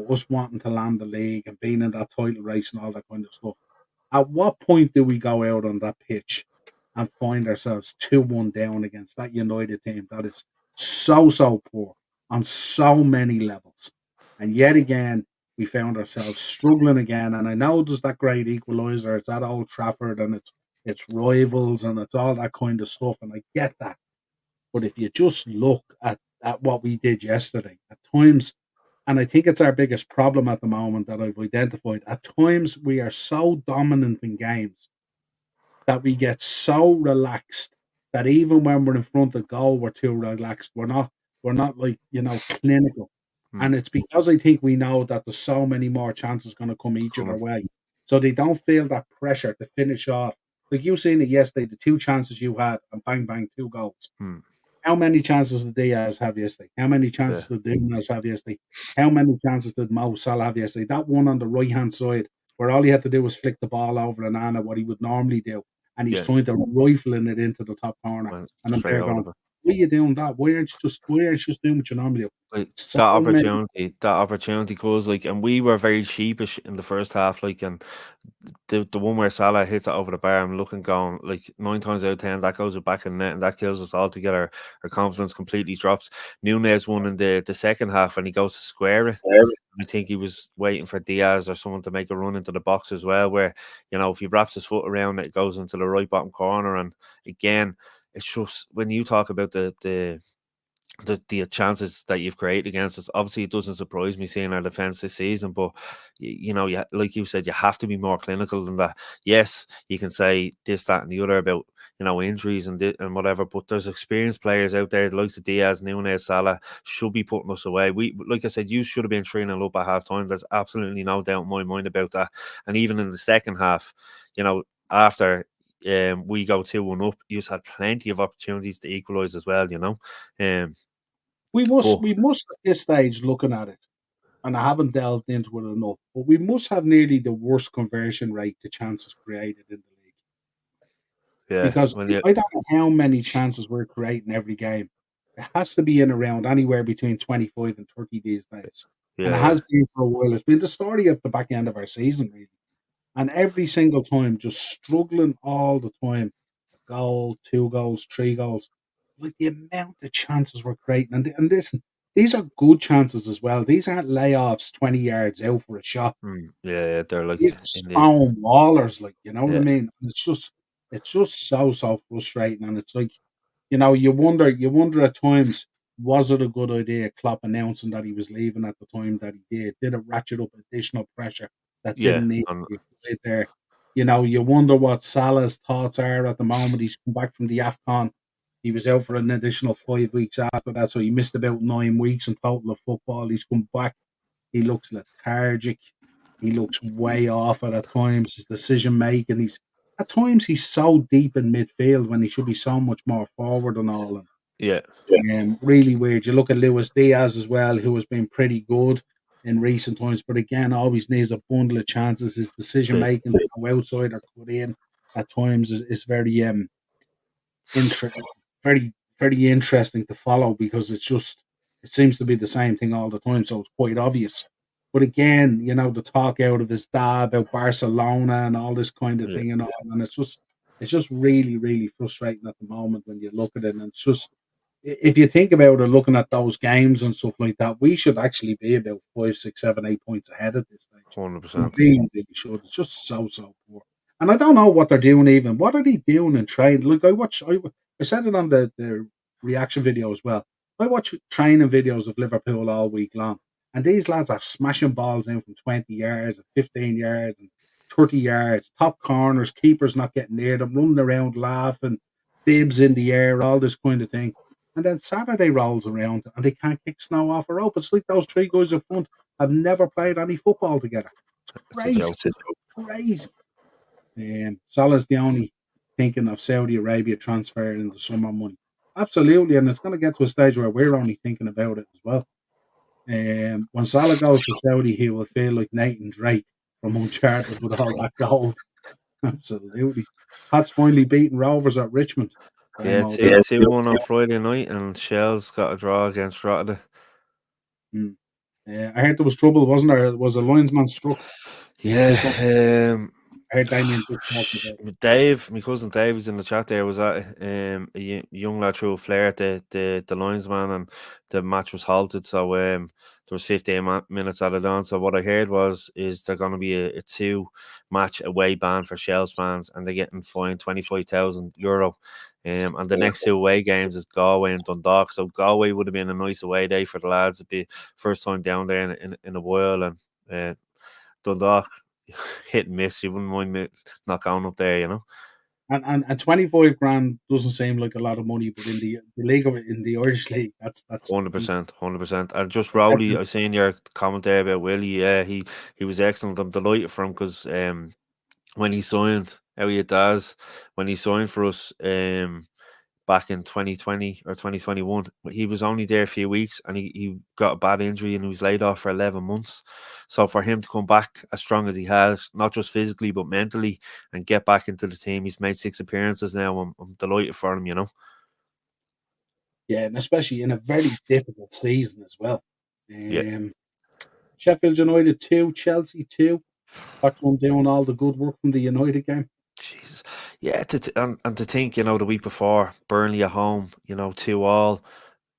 Speaker 1: us wanting to land the league and being in that title race and all that kind of stuff, at what point do we go out on that pitch and find ourselves 2-1 down against that United team that is so poor on so many levels? And yet again, we found ourselves struggling again. And I know there's that great equaliser, it's at Old Trafford and it's rivals and it's all that kind of stuff. And I get that. But if you just look at what we did yesterday, at times, and I think it's our biggest problem at the moment that I've identified, at times we are so dominant in games that we get so relaxed that even when we're in front of goal, we're too relaxed. We're not like clinical.
Speaker 2: mm,
Speaker 1: And it's because I think we know that there's so many more chances going to come each other
Speaker 2: coming.
Speaker 1: way. So they don't feel that pressure to finish off. Like you seen it yesterday, the 2 chances you had and bang bang 2 goals.
Speaker 2: Mm,
Speaker 1: How many chances did Diaz have yesterday? How many
Speaker 2: yeah,
Speaker 1: chances did Diaz have yesterday? How many chances did Mo Salah have yesterday? That one on the right hand side where all he had to do was flick the ball over and Anna, what he would normally do, and he's
Speaker 2: yeah.
Speaker 1: trying to rifling it into the top corner.
Speaker 2: Went
Speaker 1: And I'm
Speaker 2: straight
Speaker 1: there
Speaker 2: out
Speaker 1: going,
Speaker 2: of it.
Speaker 1: why are you doing that? Why aren't you just doing what you normally do?
Speaker 2: Like
Speaker 1: So many.
Speaker 2: that opportunity goes like, and we were very cheapish in the first half. Like, and the one where Salah hits it over the bar, I'm looking, going like 9 times out of 10 that goes back in net, and that kills us all together. Our confidence completely drops. Nunez won in the second half, and he goes to square it. I think he was waiting for Diaz or someone to make a run into the box as well, where if he wraps his foot around it, it goes into the right bottom corner. And again, it's just when you talk about the chances that you've created against us. Obviously, it doesn't surprise me seeing our defense this season, but like you said, you have to be more clinical than that. Yes, you can say this, that, and the other about injuries and whatever, but there's experienced players out there, the likes of Diaz, Nunez, Salah, should be putting us away. We, like I said, you should have been 3-0 up at half time. There's absolutely no doubt in my mind about that. And even in the second half, after we go 2-1 up, you've had plenty of opportunities to equalise as well. Um,
Speaker 1: We must
Speaker 2: but
Speaker 1: we must at this stage looking at it, and I haven't delved into it enough, but we must have nearly the worst conversion rate to chances created in the league.
Speaker 2: yeah,
Speaker 1: Because
Speaker 2: when you
Speaker 1: I don't know how many chances we're creating every game. It has to be in around anywhere between 25 and 30 these days. And it
Speaker 2: yeah, yeah,
Speaker 1: has been for a while. It's been the story of the back end of our season, really. And every single time, just struggling all the time. Goal, 2 goals, 3 goals. Like the amount of chances we're creating. And listen, these are good chances as well. These aren't layoffs 20 yards out for a shot.
Speaker 2: Yeah, they're like
Speaker 1: These are
Speaker 2: in the
Speaker 1: stone wallers, like, you know what I
Speaker 2: yeah,
Speaker 1: mean? It's just so frustrating, and it's like, you wonder at times, was it a good idea Klopp announcing that he was leaving at the time that he did? Did it ratchet up additional pressure that
Speaker 2: yeah,
Speaker 1: didn't need to be applied there? You wonder what Salah's thoughts are at the moment. He's come back from the AFCON. He was out for an additional 5 weeks after that, so he missed about 9 weeks in total of football. He's come back. He looks lethargic. He looks way off at times. His decision making. At times he's so deep in midfield when he should be so much more forward and all.
Speaker 2: yeah,
Speaker 1: Really weird. You look at Luis Diaz as well, who has been pretty good in recent times, but again, always needs a bundle of chances. His decision
Speaker 2: big,
Speaker 1: making to go outside or cut in at times is very inter- very interesting to follow, because it seems to be the same thing all the time, so it's quite obvious. But again, the talk out of his dad about Barcelona and all this kind of
Speaker 2: yeah,
Speaker 1: thing and all, and it's just really frustrating at the moment when you look at it, and it's just, if you think about it, looking at those games and stuff like that, we should actually be about 5, 6, 7, 8 points ahead at this stage. We
Speaker 2: 100%.
Speaker 1: really should. It's just so poor. And I don't know what they're doing even. What are they doing in training? Look, I said it on the reaction video as well. I watch training videos of Liverpool all week long, and these lads are smashing balls in from 20 yards and 15 yards and 30 yards, top corners, keepers not getting near them, running around laughing, bibs in the air, all this kind of thing. And then Saturday rolls around and they can't kick snow off a rope. It's like those three guys up front have never played any football together. It's
Speaker 2: It's a
Speaker 1: crazy.
Speaker 2: joke.
Speaker 1: Crazy. Salah's the only thinking of Saudi Arabia transferring in the summer money. Absolutely. And it's going to get to a stage where we're only thinking about it as well. When Salah goes to Saudi, he will feel like Nathan Drake from Uncharted with all that gold. Absolutely. Pat's finally beaten Rovers at Richmond.
Speaker 2: Yeah,
Speaker 1: Graham.
Speaker 2: 2-1 on Friday night, and Shell's got a draw against Rotterdam.
Speaker 1: Mm. I heard there was trouble, wasn't there? Was a linesman struck or something?
Speaker 2: Yeah,
Speaker 1: I heard Damien just talking about it.
Speaker 2: Dave, my cousin Dave was in the chat there, was at a young lad threw a flare at the linesman, and the match was halted. So there was 15 minutes added on. So what I heard is they're going to be a 2-match away ban for Shells fans, and they're getting fined €25,000. And the next 2 away games is Galway and Dundalk. So Galway would have been a nice away day for the lads. It'd be first time down there in a while, and Dundalk hit and miss. You wouldn't mind me not going up there.
Speaker 1: And 25 grand doesn't seem like a lot of money, but in the league in the Irish league, that's
Speaker 2: 100%, 100%. And just Rowley, I seen your comment there about Willie. Yeah, he was excellent. I'm delighted for him because when he signed, Elliot Daz, when he signed for us, back in 2020 or 2021, he was only there a few weeks, and he got a bad injury and he was laid off for 11 months. So for him to come back as strong as he has, not just physically but mentally, and get back into the team, he's made 6 appearances now. I'm delighted for him.
Speaker 1: yeah, and especially in a very difficult season as well.
Speaker 2: Yeah.
Speaker 1: Sheffield United 2, Chelsea 2. Tottenham doing all the good work from the United game.
Speaker 2: Jesus. Yeah, and to think, the week before, Burnley at home, 2-2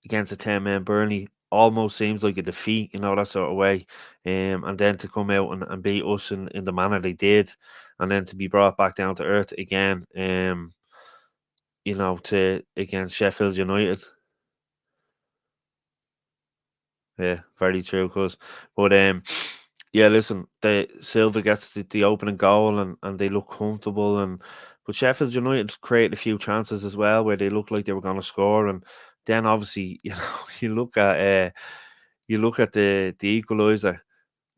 Speaker 2: against a 10-man Burnley almost seems like a defeat, that sort of way. And then to come out and beat us in the manner they did, and then to be brought back down to earth again, to against Sheffield United. Yeah, very true, but yeah, listen, the Silva gets the opening goal, and they look comfortable, but Sheffield United created a few chances as well where they looked like they were going to score, and then obviously you look at the equaliser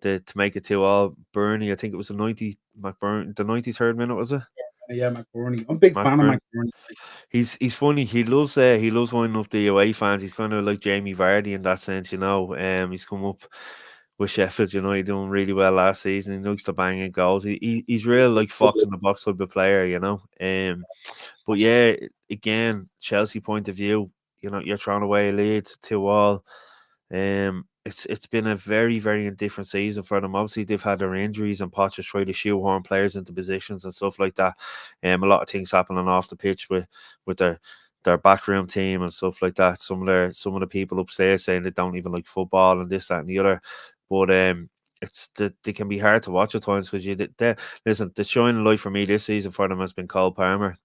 Speaker 2: to make it 2-2. Burnley, I think it was the 93rd minute, was it?
Speaker 1: Yeah, McBurney. I'm a big fan of
Speaker 2: McBurn.
Speaker 1: McBurney.
Speaker 2: He's funny. He loves winding up the away fans. He's kind of like Jamie Vardy in that sense. He's come up with Sheffield United doing really well last season. He likes to bang in goals. He's real like fox in the box type of player. But yeah, again, Chelsea point of view, you're throwing away a lead 2-2. It's been a very, very indifferent season for them. Obviously, they've had their injuries, and Potts has tried to shoehorn players into positions and stuff like that. A lot of things happening off the pitch with their their backroom team and stuff like that. Some of the people upstairs saying they don't even like football and this, that, and the other. But they can be hard to watch at times because listen, the shining light for me this season for them has been Cole Palmer.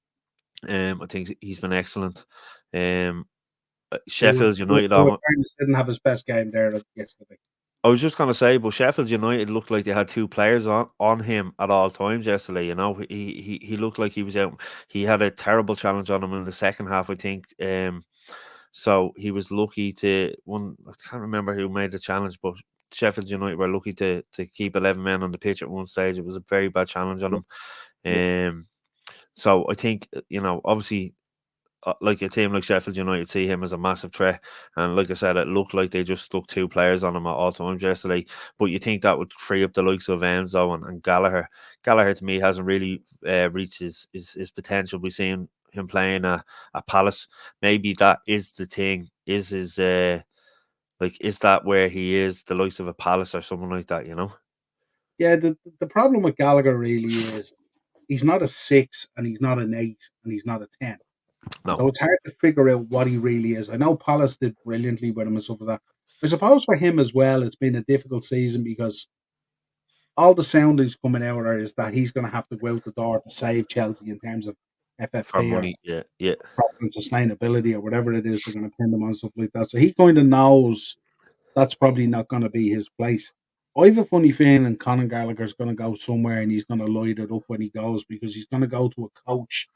Speaker 2: I think he's been excellent. Sheffield United.
Speaker 1: Didn't have his best game there yesterday.
Speaker 2: I was just gonna say, but Sheffield United looked like they had two players on him at all times yesterday. You know, he looked like he was out. He had a terrible challenge on him in the second half, I think. So he was lucky to one. I can't remember who made the challenge, but Sheffield United were lucky to keep 11 men on the pitch at one stage. It was a very bad challenge on him. So I think obviously, like a team like Sheffield United see him as a massive threat, and like I said, it looked like they just stuck two players on him at all times yesterday. But you think that would free up the likes of Enzo and Gallagher. Gallagher to me hasn't really reached his potential. We've seen him playing a Palace. Maybe that is the thing. Is his is that where he is the likes of a Palace or someone like that?
Speaker 1: Yeah, the problem with Gallagher really is he's not a 6 and he's not an 8 and he's not a 10.
Speaker 2: No.
Speaker 1: So it's hard to figure out what he really is. I know Palace did brilliantly with him and stuff like that. I suppose for him as well, it's been a difficult season because all the soundings coming out is that he's going to have to go out the door to save Chelsea in terms of FFP
Speaker 2: for money,
Speaker 1: or profit and sustainability or whatever it is they're going to pin them on, stuff like that. So he kind of knows that's probably not going to be his place. I have a funny feeling Conor Gallagher's going to go somewhere and he's going to light it up when he goes because he's going to go to a coach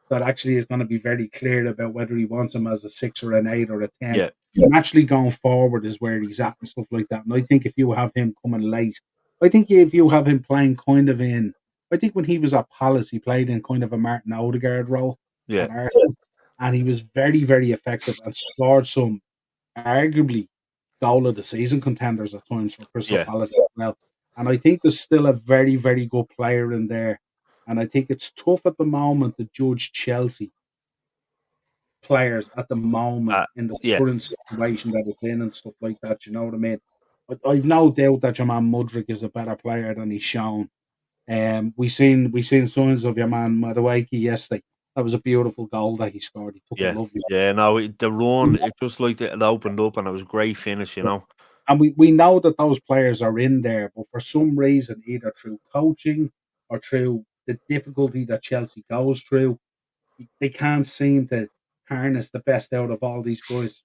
Speaker 1: that actually is going to be very clear about whether he wants him as a 6 or an 8 or a 10.
Speaker 2: Yeah.
Speaker 1: And actually going forward is where he's at and stuff like that. And I think if you have him coming late, I think if you have him playing kind of in, I think when he was at Palace, he played in kind of a Martin Odegaard role at Arsenal. And he was very, very effective and scored some arguably goal of the season contenders at times for Crystal Palace as well. And I think there's still a very, very good player in there. And I think it's tough at the moment to judge Chelsea players at the moment in the current situation that it's in and stuff like that. You know what I mean? But I've no doubt that your man Mudryk is a better player than he's shown. We seen signs of your man Madueke yesterday. That was a beautiful goal that he scored. He took a lovely.
Speaker 2: Yeah, no, the run, it just like it opened up and it was a great finish, you know.
Speaker 1: And we know that those players are in there, but for some reason, either through coaching or through the difficulty that Chelsea goes through, they can't seem to harness the best out of all these guys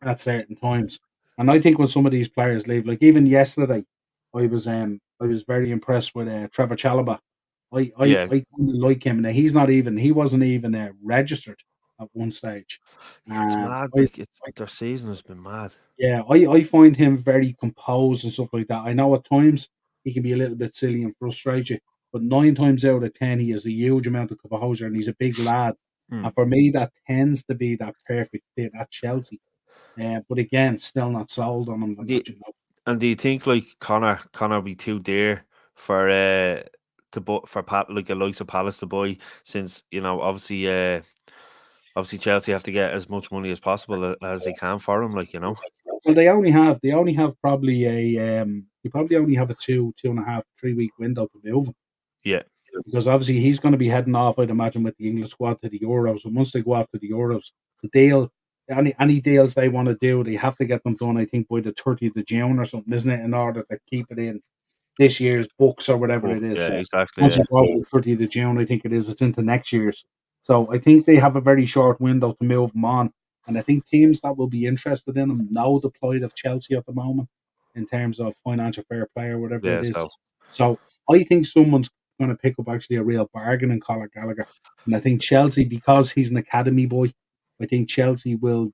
Speaker 1: at certain times. And I think when some of these players leave, like even yesterday, I was very impressed with Trevor Chalobah. I kind of like him. Now he wasn't even registered at one stage.
Speaker 2: It's mad. Their season has been mad.
Speaker 1: Yeah, I find him very composed and stuff like that. I know at times he can be a little bit silly and frustrate you, but 9 times out of 10 he has a huge amount of composure and he's a big lad. And for me, that tends to be that perfect fit at Chelsea. But again, still not sold on him.
Speaker 2: And do you think like Connor be too dear for like the likes of Palace to buy, since obviously Chelsea have to get as much money as possible as they can for him,
Speaker 1: Well, they only have probably you probably only have a 2.5, 3 week window to move him.
Speaker 2: Yeah.
Speaker 1: Because obviously he's going to be heading off, I'd imagine, with the English squad to the Euros. And once they go off to the Euros, the deal, any deals they want to do, they have to get them done, I think, by the 30th of June or something, isn't it? In order to keep it in this year's books or whatever it is.
Speaker 2: Yeah, exactly.
Speaker 1: Once you go off the 30th of June, I think it is, it's into next year's. So I think they have a very short window to move them on. And I think teams that will be interested in him know the plight of Chelsea at the moment in terms of financial fair play or whatever it is. So I think someone's going to pick up actually a real bargain in Conor Gallagher. And I think Chelsea, because he's an academy boy, I think Chelsea will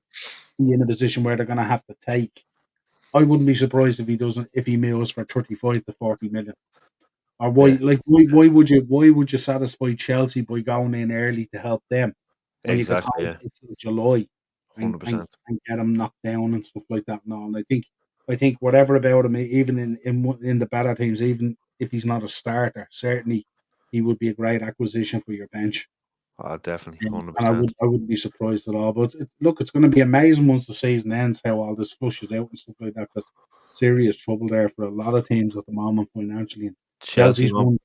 Speaker 1: be in a position where they're going to have to take. I wouldn't be surprised if he moves for 35 to 40 million. Or why would you satisfy Chelsea by going in early to help them when you could hold until July and get them knocked down and stuff like that? No, and I think whatever about him, even in the better teams, even if he's not a starter, certainly he would be a great acquisition for your bench.
Speaker 2: Oh, definitely, 100%.
Speaker 1: And I wouldn't be surprised at all. But it's going to be amazing once the season ends how all this flushes out and stuff like that. Because serious trouble there for a lot of teams at the moment financially. And Chelsea's one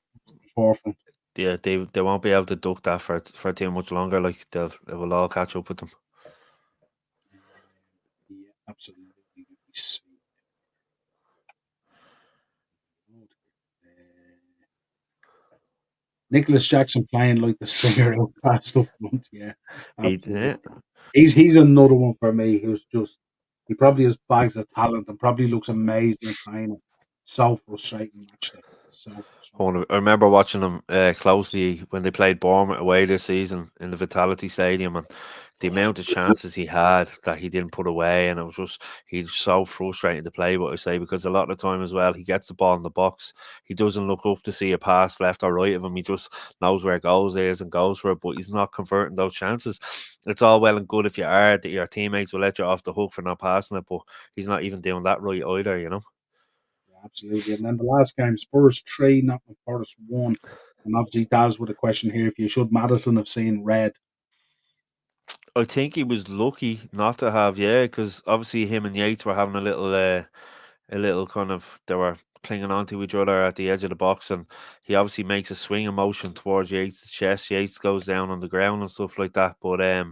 Speaker 1: forefront.
Speaker 2: yeah, they won't be able to duck that for too much longer. Like it will all catch up with them.
Speaker 1: Yeah, absolutely. Let me see. Nicholas Jackson playing like the singer out past up front. Yeah, absolutely.
Speaker 2: Yeah.
Speaker 1: He's another one for me who's just he probably has bags of talent and probably looks amazing in training. So frustrating match day. So frustrating.
Speaker 2: I remember watching them closely when they played Bournemouth away this season in the Vitality Stadium, and the amount of chances he had that he didn't put away, and it was just he's so frustrating to play. What I say, because a lot of the time as well, he gets the ball in the box, he doesn't look up to see a pass left or right of him. He just knows where goals is and goes for it, but he's not converting those chances. It's all well and good if you are that your teammates will let you off the hook for not passing it, but he's not even doing that right either.
Speaker 1: Yeah, absolutely. And then the last game, Spurs 3, Nottingham Forest 1. And obviously Daz with a question here if you should Madison have seen red.
Speaker 2: I think he was lucky not to have, yeah, because obviously him and Yates were having a little kind of, they were clinging on to each other at the edge of the box, and he obviously makes a swinging motion towards Yates' chest. Yates goes down on the ground and stuff like that. But I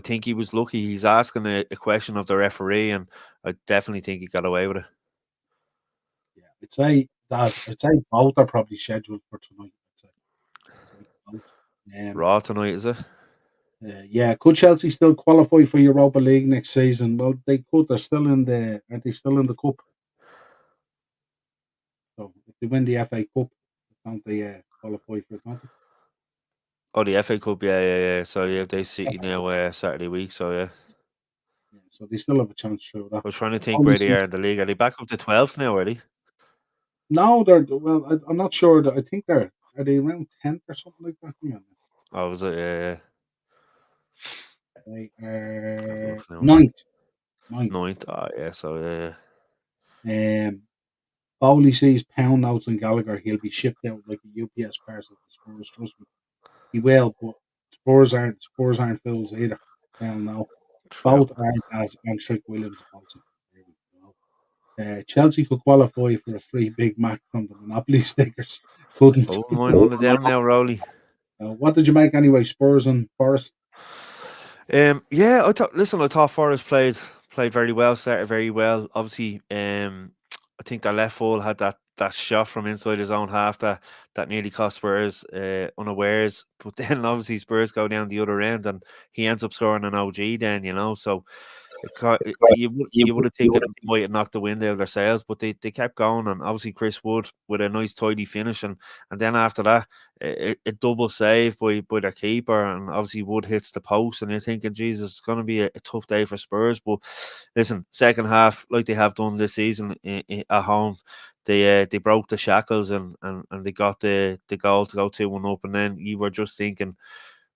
Speaker 2: think he was lucky. He's asking a question of the referee, and I definitely think he got away with it.
Speaker 1: Yeah, I'd say both are probably scheduled for tonight. I'd say both.
Speaker 2: Raw tonight, is it?
Speaker 1: Yeah, could Chelsea still qualify for Europa League next season? Well, they could. They're still in the. Aren't they still in the cup? So if they win the FA Cup, don't they qualify for it? Don't they?
Speaker 2: Oh, the FA Cup, yeah. So yeah, they City
Speaker 1: FA Cup.
Speaker 2: now Saturday week. So yeah,
Speaker 1: Yeah, so they still have a chance through that.
Speaker 2: I was trying to think
Speaker 1: Only
Speaker 2: where they
Speaker 1: since
Speaker 2: are in the league. Are they back up to 12th now? Are they?
Speaker 1: no, they're well. I'm not sure. I think they're are they around 10th or something like that. Hang on.
Speaker 2: Oh, was it? Yeah.
Speaker 1: They
Speaker 2: Have a
Speaker 1: are
Speaker 2: look now.
Speaker 1: ninth. Ninth.
Speaker 2: Ninth. Oh, yeah. So yeah.
Speaker 1: Bowley sees pound notes and Gallagher. He'll be shipped out like a UPS parcel to Spurs. Trust me, he will. But Spurs aren't fools either. Hell no.
Speaker 2: True.
Speaker 1: Both are as and Trick Williams also. There we go. Chelsea could qualify for a free Big Mac from the Monopoly stickers. Couldn't.
Speaker 2: Oh, mine on the down now, Rowley.
Speaker 1: What did you make anyway? Spurs and Forest.
Speaker 2: Yeah, I thought Forest played very well, started very well. Obviously, I think their left full had that shot from inside his own half that nearly cost Spurs unawares. But then obviously Spurs go down the other end and he ends up scoring an OG then. So you would have think it might have knocked the wind out of their sails, but they kept going, and obviously Chris Wood with a nice tidy finish, and then after that a double save by their keeper, and obviously Wood hits the post, and you're thinking, Jesus, it's going to be a tough day for Spurs. But listen, second half, like they have done this season at home, they broke the shackles and they got the goal to go 2-1 up, and then you were just thinking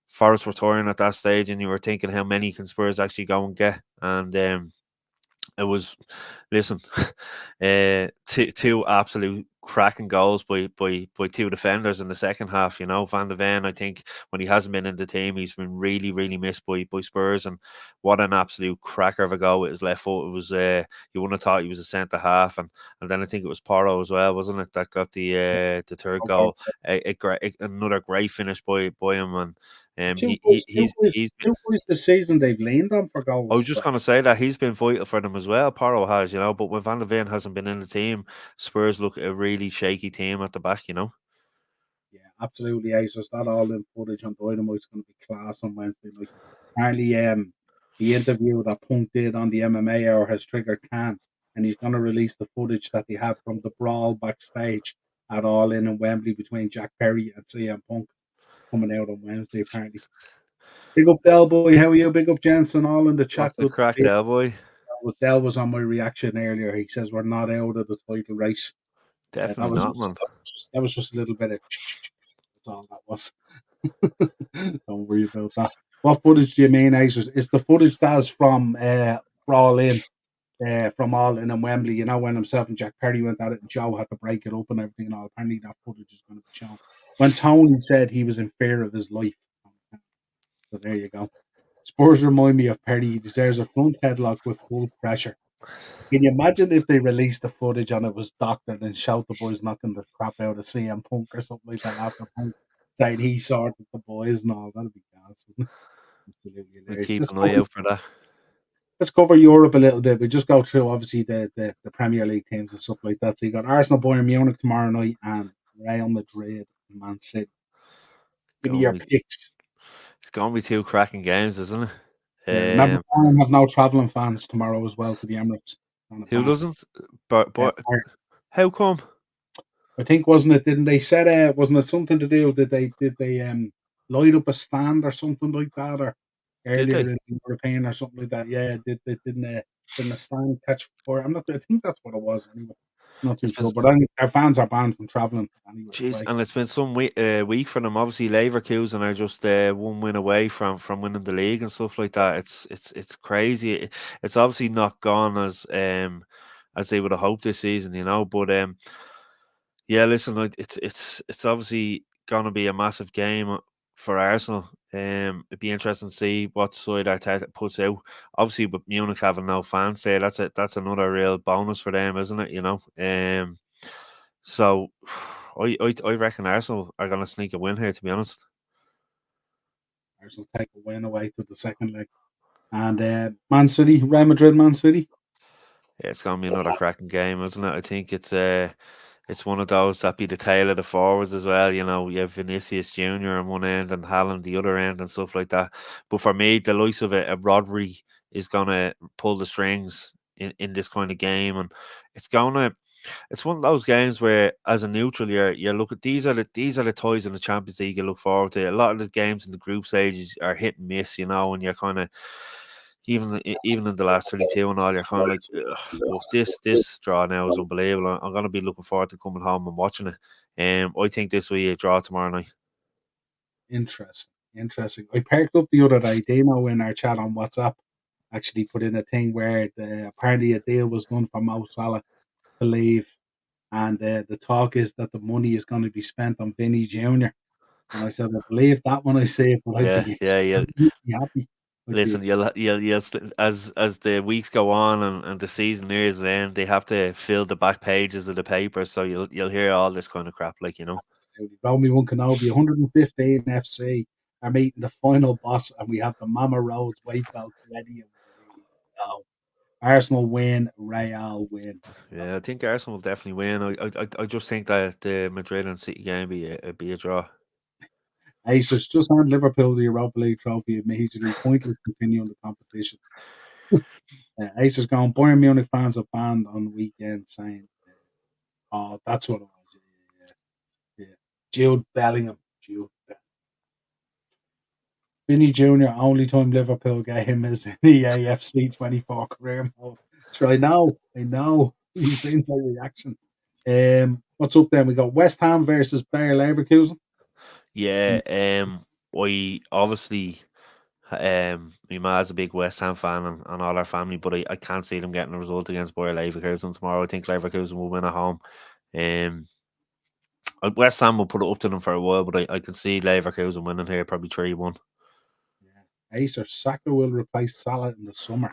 Speaker 2: Forest were touring at that stage, and you were thinking how many can Spurs actually go and get, and it was, listen, two absolute cracking goals by two defenders in the second half. Van de Ven, I think when he hasn't been in the team, he's been really, really missed by Spurs. And what an absolute cracker of a goal with his left foot. It was, you wouldn't have thought he was a centre half. And then I think it was Porro as well, wasn't it, that got the third goal. Another great finish by him. And
Speaker 1: Two boys,
Speaker 2: he's been,
Speaker 1: two boys this season they've leaned on for
Speaker 2: I was
Speaker 1: goals.
Speaker 2: just going to say that he's been vital for them as well. Porro has, but when Van de Ven hasn't been in the team, Spurs look a really shaky team at the back.
Speaker 1: Yeah, absolutely. Aces. That all in footage on Dynamite's going to be class on Wednesday. Like apparently, the interview that Punk did on the MMA Hour has triggered Can, and he's going to release the footage that they had from the brawl backstage at All In Wembley between Jack Perry and CM Punk coming out on Wednesday. Apparently, big up Del Boy. How are you? Big up Jensen. All in the chat.
Speaker 2: What's the
Speaker 1: Good to
Speaker 2: crack
Speaker 1: see you.
Speaker 2: there, boy?
Speaker 1: Del was on my reaction earlier. He says we're not out of the title race. That
Speaker 2: Definitely
Speaker 1: was
Speaker 2: not,
Speaker 1: just,
Speaker 2: man.
Speaker 1: that was just a little bit of. That's all that was. Don't worry about that. What footage do you mean, Acers? It's the footage that's from Brawl In, from All In and Wembley. You know, when himself and Jack Perry went at it and Joe had to break it up and everything and all. Apparently, that footage is going to be shown. When Tony said he was in fear of his life. So there you go. Spurs remind me of Perry. He deserves a front headlock with full pressure. Can you imagine if they released the footage and it was doctored and Shout the Boys knocking the crap out of CM Punk or something like that after Punk saying he sorted the boys and all? That'd be gas, wouldn't it? Absolutely
Speaker 2: We
Speaker 1: hilarious.
Speaker 2: keep an eye out for that.
Speaker 1: Let's cover Europe a little bit. We just go through obviously the Premier League teams and stuff like that. So you got Arsenal, Bayern Munich tomorrow night, and Real Madrid, and Man City. Give me your picks.
Speaker 2: It's gonna be two cracking games, isn't it?
Speaker 1: Yeah, remember, Bayern have no travelling fans tomorrow as well to the Emirates.
Speaker 2: Who doesn't? But how come?
Speaker 1: I think wasn't it? Didn't they said? Wasn't it something to do? Did they light up a stand or something like that, or
Speaker 2: Did
Speaker 1: earlier
Speaker 2: they?
Speaker 1: in the European or something like that? Yeah, didn't a stand catch fire? I'm not. I think that's what it was. Anyway, not too
Speaker 2: It's been
Speaker 1: sure. But our fans are banned from traveling anyway.
Speaker 2: Jeez,
Speaker 1: Right?
Speaker 2: and it's been some week for them. Obviously, Leverkusen are just one win away from winning the league and stuff like that. It's crazy. It's obviously not gone as they would have hoped this season, you know. But yeah, listen, like it's obviously going to be a massive game for Arsenal. It'd be interesting to see what side Arteta puts out. Obviously, with Munich having no fans there, that's another real bonus for them, isn't it? You know. So I reckon Arsenal are going to sneak a win here, to be honest.
Speaker 1: Arsenal take a win away to the second leg, and Man City, Real Madrid, Man City.
Speaker 2: Yeah, it's going to be another cracking game, isn't it? I think it's one of those that be the tail of the forwards as well. You know, you have Vinicius Junior on one end and Haaland the other end and stuff like that. But for me, the likes of it, a Rodri is going to pull the strings in this kind of game, and it's going to. It's one of those games where, as a neutral, you look at these are the toys in the Champions League you look forward to. A lot of the games in the group stages are hit and miss, you know, and you're kind of even in the last 32 and all, you're kind of like, ugh, but this draw now is unbelievable. I'm going to be looking forward to coming home and watching it. I think this will be a draw tomorrow night.
Speaker 1: Interesting. I perked up the other day. Dino in our chat on WhatsApp actually put in a thing where apparently a deal was done for Mo Salah to leave, and the talk is that the money is going to be spent on Vinny Junior. And I said, I believe that when I see it, but I'd
Speaker 2: Yeah,
Speaker 1: be
Speaker 2: yeah.
Speaker 1: extremely happy.
Speaker 2: Listen, as the weeks go on and the season nears the end, they have to fill the back pages of the paper, so you'll hear all this kind of crap, like, you know.
Speaker 1: Romy One Kenobi, 115 FC are meeting the final boss, and we have the Mama Rhodes weight belt ready and waiting. No. Arsenal win, Real win.
Speaker 2: Yeah, I think Arsenal will definitely win. I just think that the Madrid and City game be a draw.
Speaker 1: Aces just hand Liverpool the Europa League trophy immediately. Pointless continuing the competition. Aces going, Bayern Munich fans are banned on the weekend saying, oh, that's what it was. Yeah. Jude Bellingham. Vinny Jr., only time Liverpool game is in the AFC 24 career mode. So I know. You've seen my reaction. What's up then? We got West Ham versus Bayer Leverkusen.
Speaker 2: Yeah, I obviously my ma's a big West Ham fan and all our family, but I can't see them getting a result against Bayer Leverkusen tomorrow. I think Leverkusen will win at home. West Ham will put it up to them for a while, but I can see Leverkusen winning here, probably 3-1.
Speaker 1: Yeah. Acer Saka will replace Salah in the summer.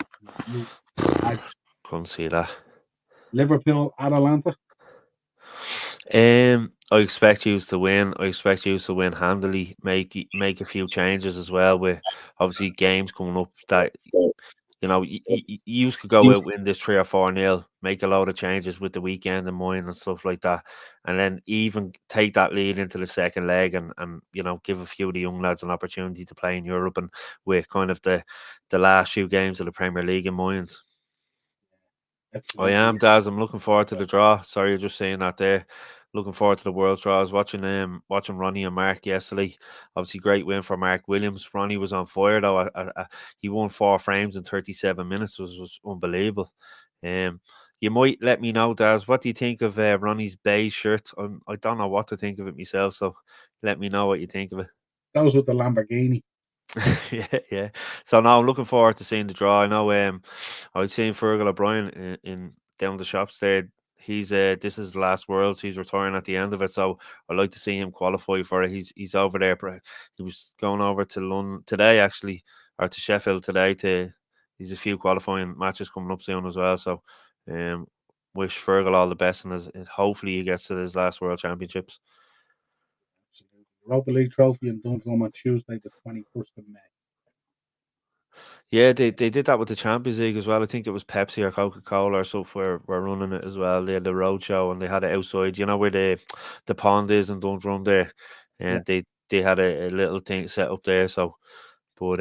Speaker 2: Couldn't see that.
Speaker 1: Liverpool, Atalanta.
Speaker 2: I expect you to win. I expect you to win handily. Make a few changes as well. With obviously games coming up that you know you could go out win this 3 or 4-0. Make a load of changes with the weekend in mind and stuff like that, and then even take that lead into the second leg and you know give a few of the young lads an opportunity to play in Europe and with kind of the last few games of the Premier League in mind. I am, Daz. I'm looking forward to the draw. Sorry, you're just saying that there. Looking forward to the World Draw. I was watching Ronnie and Mark yesterday. Obviously, great win for Mark Williams. Ronnie was on fire though. He won 4 frames in 37 minutes. Was unbelievable. You might let me know, Daz. What do you think of Ronnie's beige shirt? I don't know what to think of it myself. So let me know what you think of it.
Speaker 1: That was with the Lamborghini.
Speaker 2: yeah. So now I'm looking forward to seeing the draw. I know I was seeing Fergal O'Brien in down the shops there. He's this is the last Worlds. He's retiring at the end of it, so I'd like to see him qualify for it. He's over there. He was going over to London today, actually, or to Sheffield today to he's a few qualifying matches coming up soon as well. So, wish Fergal all the best, and hopefully he gets to his last World Championships.
Speaker 1: Absolutely. Europa League trophy in Dundrum on Tuesday, the 21st of May.
Speaker 2: Yeah, they did that with the Champions League as well. I think it was Pepsi or Coca-Cola or something were running it as well. They had the road show and they had it outside, where the pond is in Dundrum there.
Speaker 1: Yeah.
Speaker 2: And they had a little thing set up there. So, but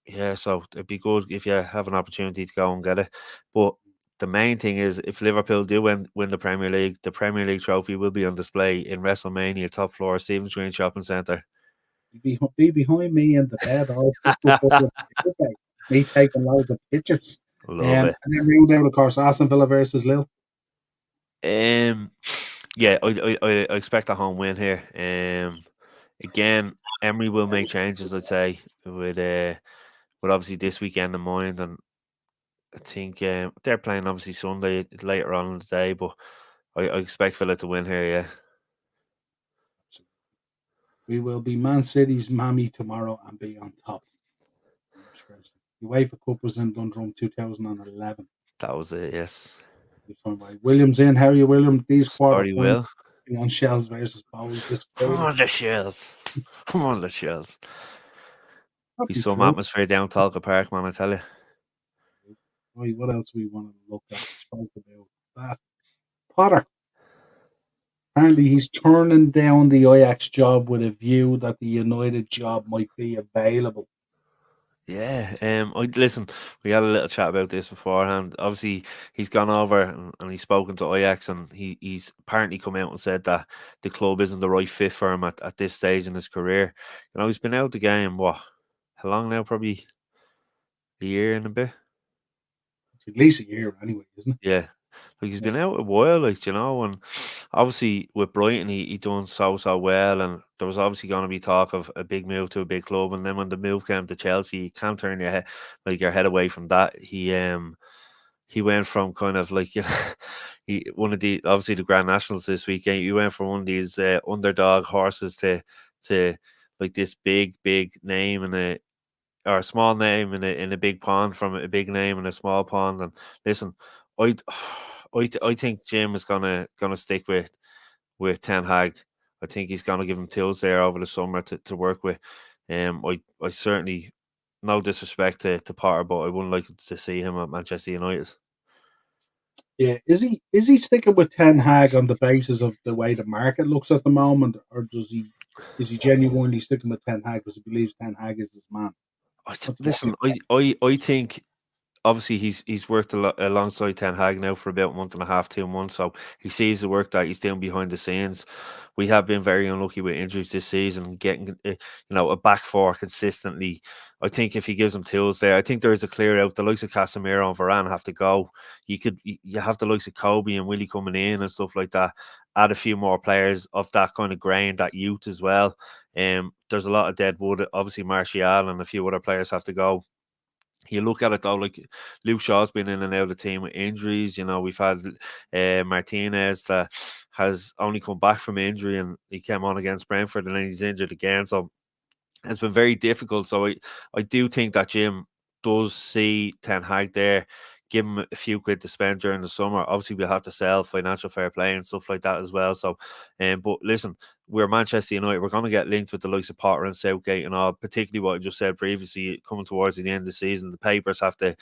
Speaker 2: yeah, so it'd be good if you have an opportunity to go and get it. But the main thing is, if Liverpool do win the Premier League trophy will be on display in WrestleMania top floor, Stevens Green Shopping Centre.
Speaker 1: Be behind me in the bed all me taking loads of pictures.
Speaker 2: Love it.
Speaker 1: And then round out, of course, Aston Villa versus Lille.
Speaker 2: Yeah, I expect a home win here. Again, Emery will make changes, I'd say, with obviously this weekend in mind, and I think they're playing obviously Sunday later on in the day, but I expect Villa to win here. Yeah.
Speaker 1: We will be Man City's mammy tomorrow and be on top. Interesting. The UEFA Cup was in Dundrum 2011.
Speaker 2: That was it. Yes.
Speaker 1: Williams in, Harry Williams. These
Speaker 2: Sorry,
Speaker 1: quarterfinals
Speaker 2: Will.
Speaker 1: on Shells versus Bowls this
Speaker 2: Come
Speaker 1: Friday.
Speaker 2: on, the Shells. Come on, the Shells. Be some
Speaker 1: true.
Speaker 2: atmosphere down Talca Park, man, I tell you.
Speaker 1: Right, what else we want to look at? Spoke about that. Potter. Apparently, he's turning down the Ajax job with a view that the United job might be available.
Speaker 2: Yeah, listen, we had a little chat about this beforehand. Obviously, he's gone over and he's spoken to Ajax, and he's apparently come out and said that the club isn't the right fit for him at this stage in his career. He's been out the game, how long now? Probably a year and a bit.
Speaker 1: It's at least a year anyway, isn't it?
Speaker 2: Yeah. He's been out a while, and obviously with Brighton, he done so well, and there was obviously going to be talk of a big move to a big club, and then when the move came to Chelsea, you can't turn your head away from that. He went from kind of like one of the obviously the Grand Nationals this weekend. He went from one of these underdog horses to like this big name or a small name in a big pond, from a big name in a small pond. And listen, I think Jim is gonna stick with Ten Hag. I think he's gonna give him tools there over the summer to work with. I certainly, no disrespect to Potter, but I wouldn't like to see him at Manchester United.
Speaker 1: Yeah, is he sticking with Ten Hag on the basis of the way the market looks at the moment, or is he genuinely sticking with Ten Hag because he believes Ten Hag is his man?
Speaker 2: Listen, I think obviously he's worked alongside Ten Hag now for about a month and a half, 2 months, so he sees the work that he's doing behind the scenes. We have been very unlucky with injuries this season, getting a back four consistently. I think if he gives them tools there, I think there is a clear out. The likes of Casemiro and Varane have to go. You have the likes of Kobe and Willie coming in and stuff like that. Add a few more players of that kind of grain, that youth as well. There's a lot of dead wood. Obviously, Martial and a few other players have to go. You look at it though, like Luke Shaw's been in and out of the team with injuries. We've had Martinez that has only come back from injury, and he came on against Brentford and then he's injured again. So it's been very difficult. So I do think that Jim does see Ten Hag there, give him a few quid to spend during the summer. Obviously, we'll have to sell financial fair play and stuff like that as well. So, but listen, we're Manchester United. We're going to get linked with the likes of Potter and Southgate and all, particularly what I just said previously, coming towards the end of the season. The papers have to,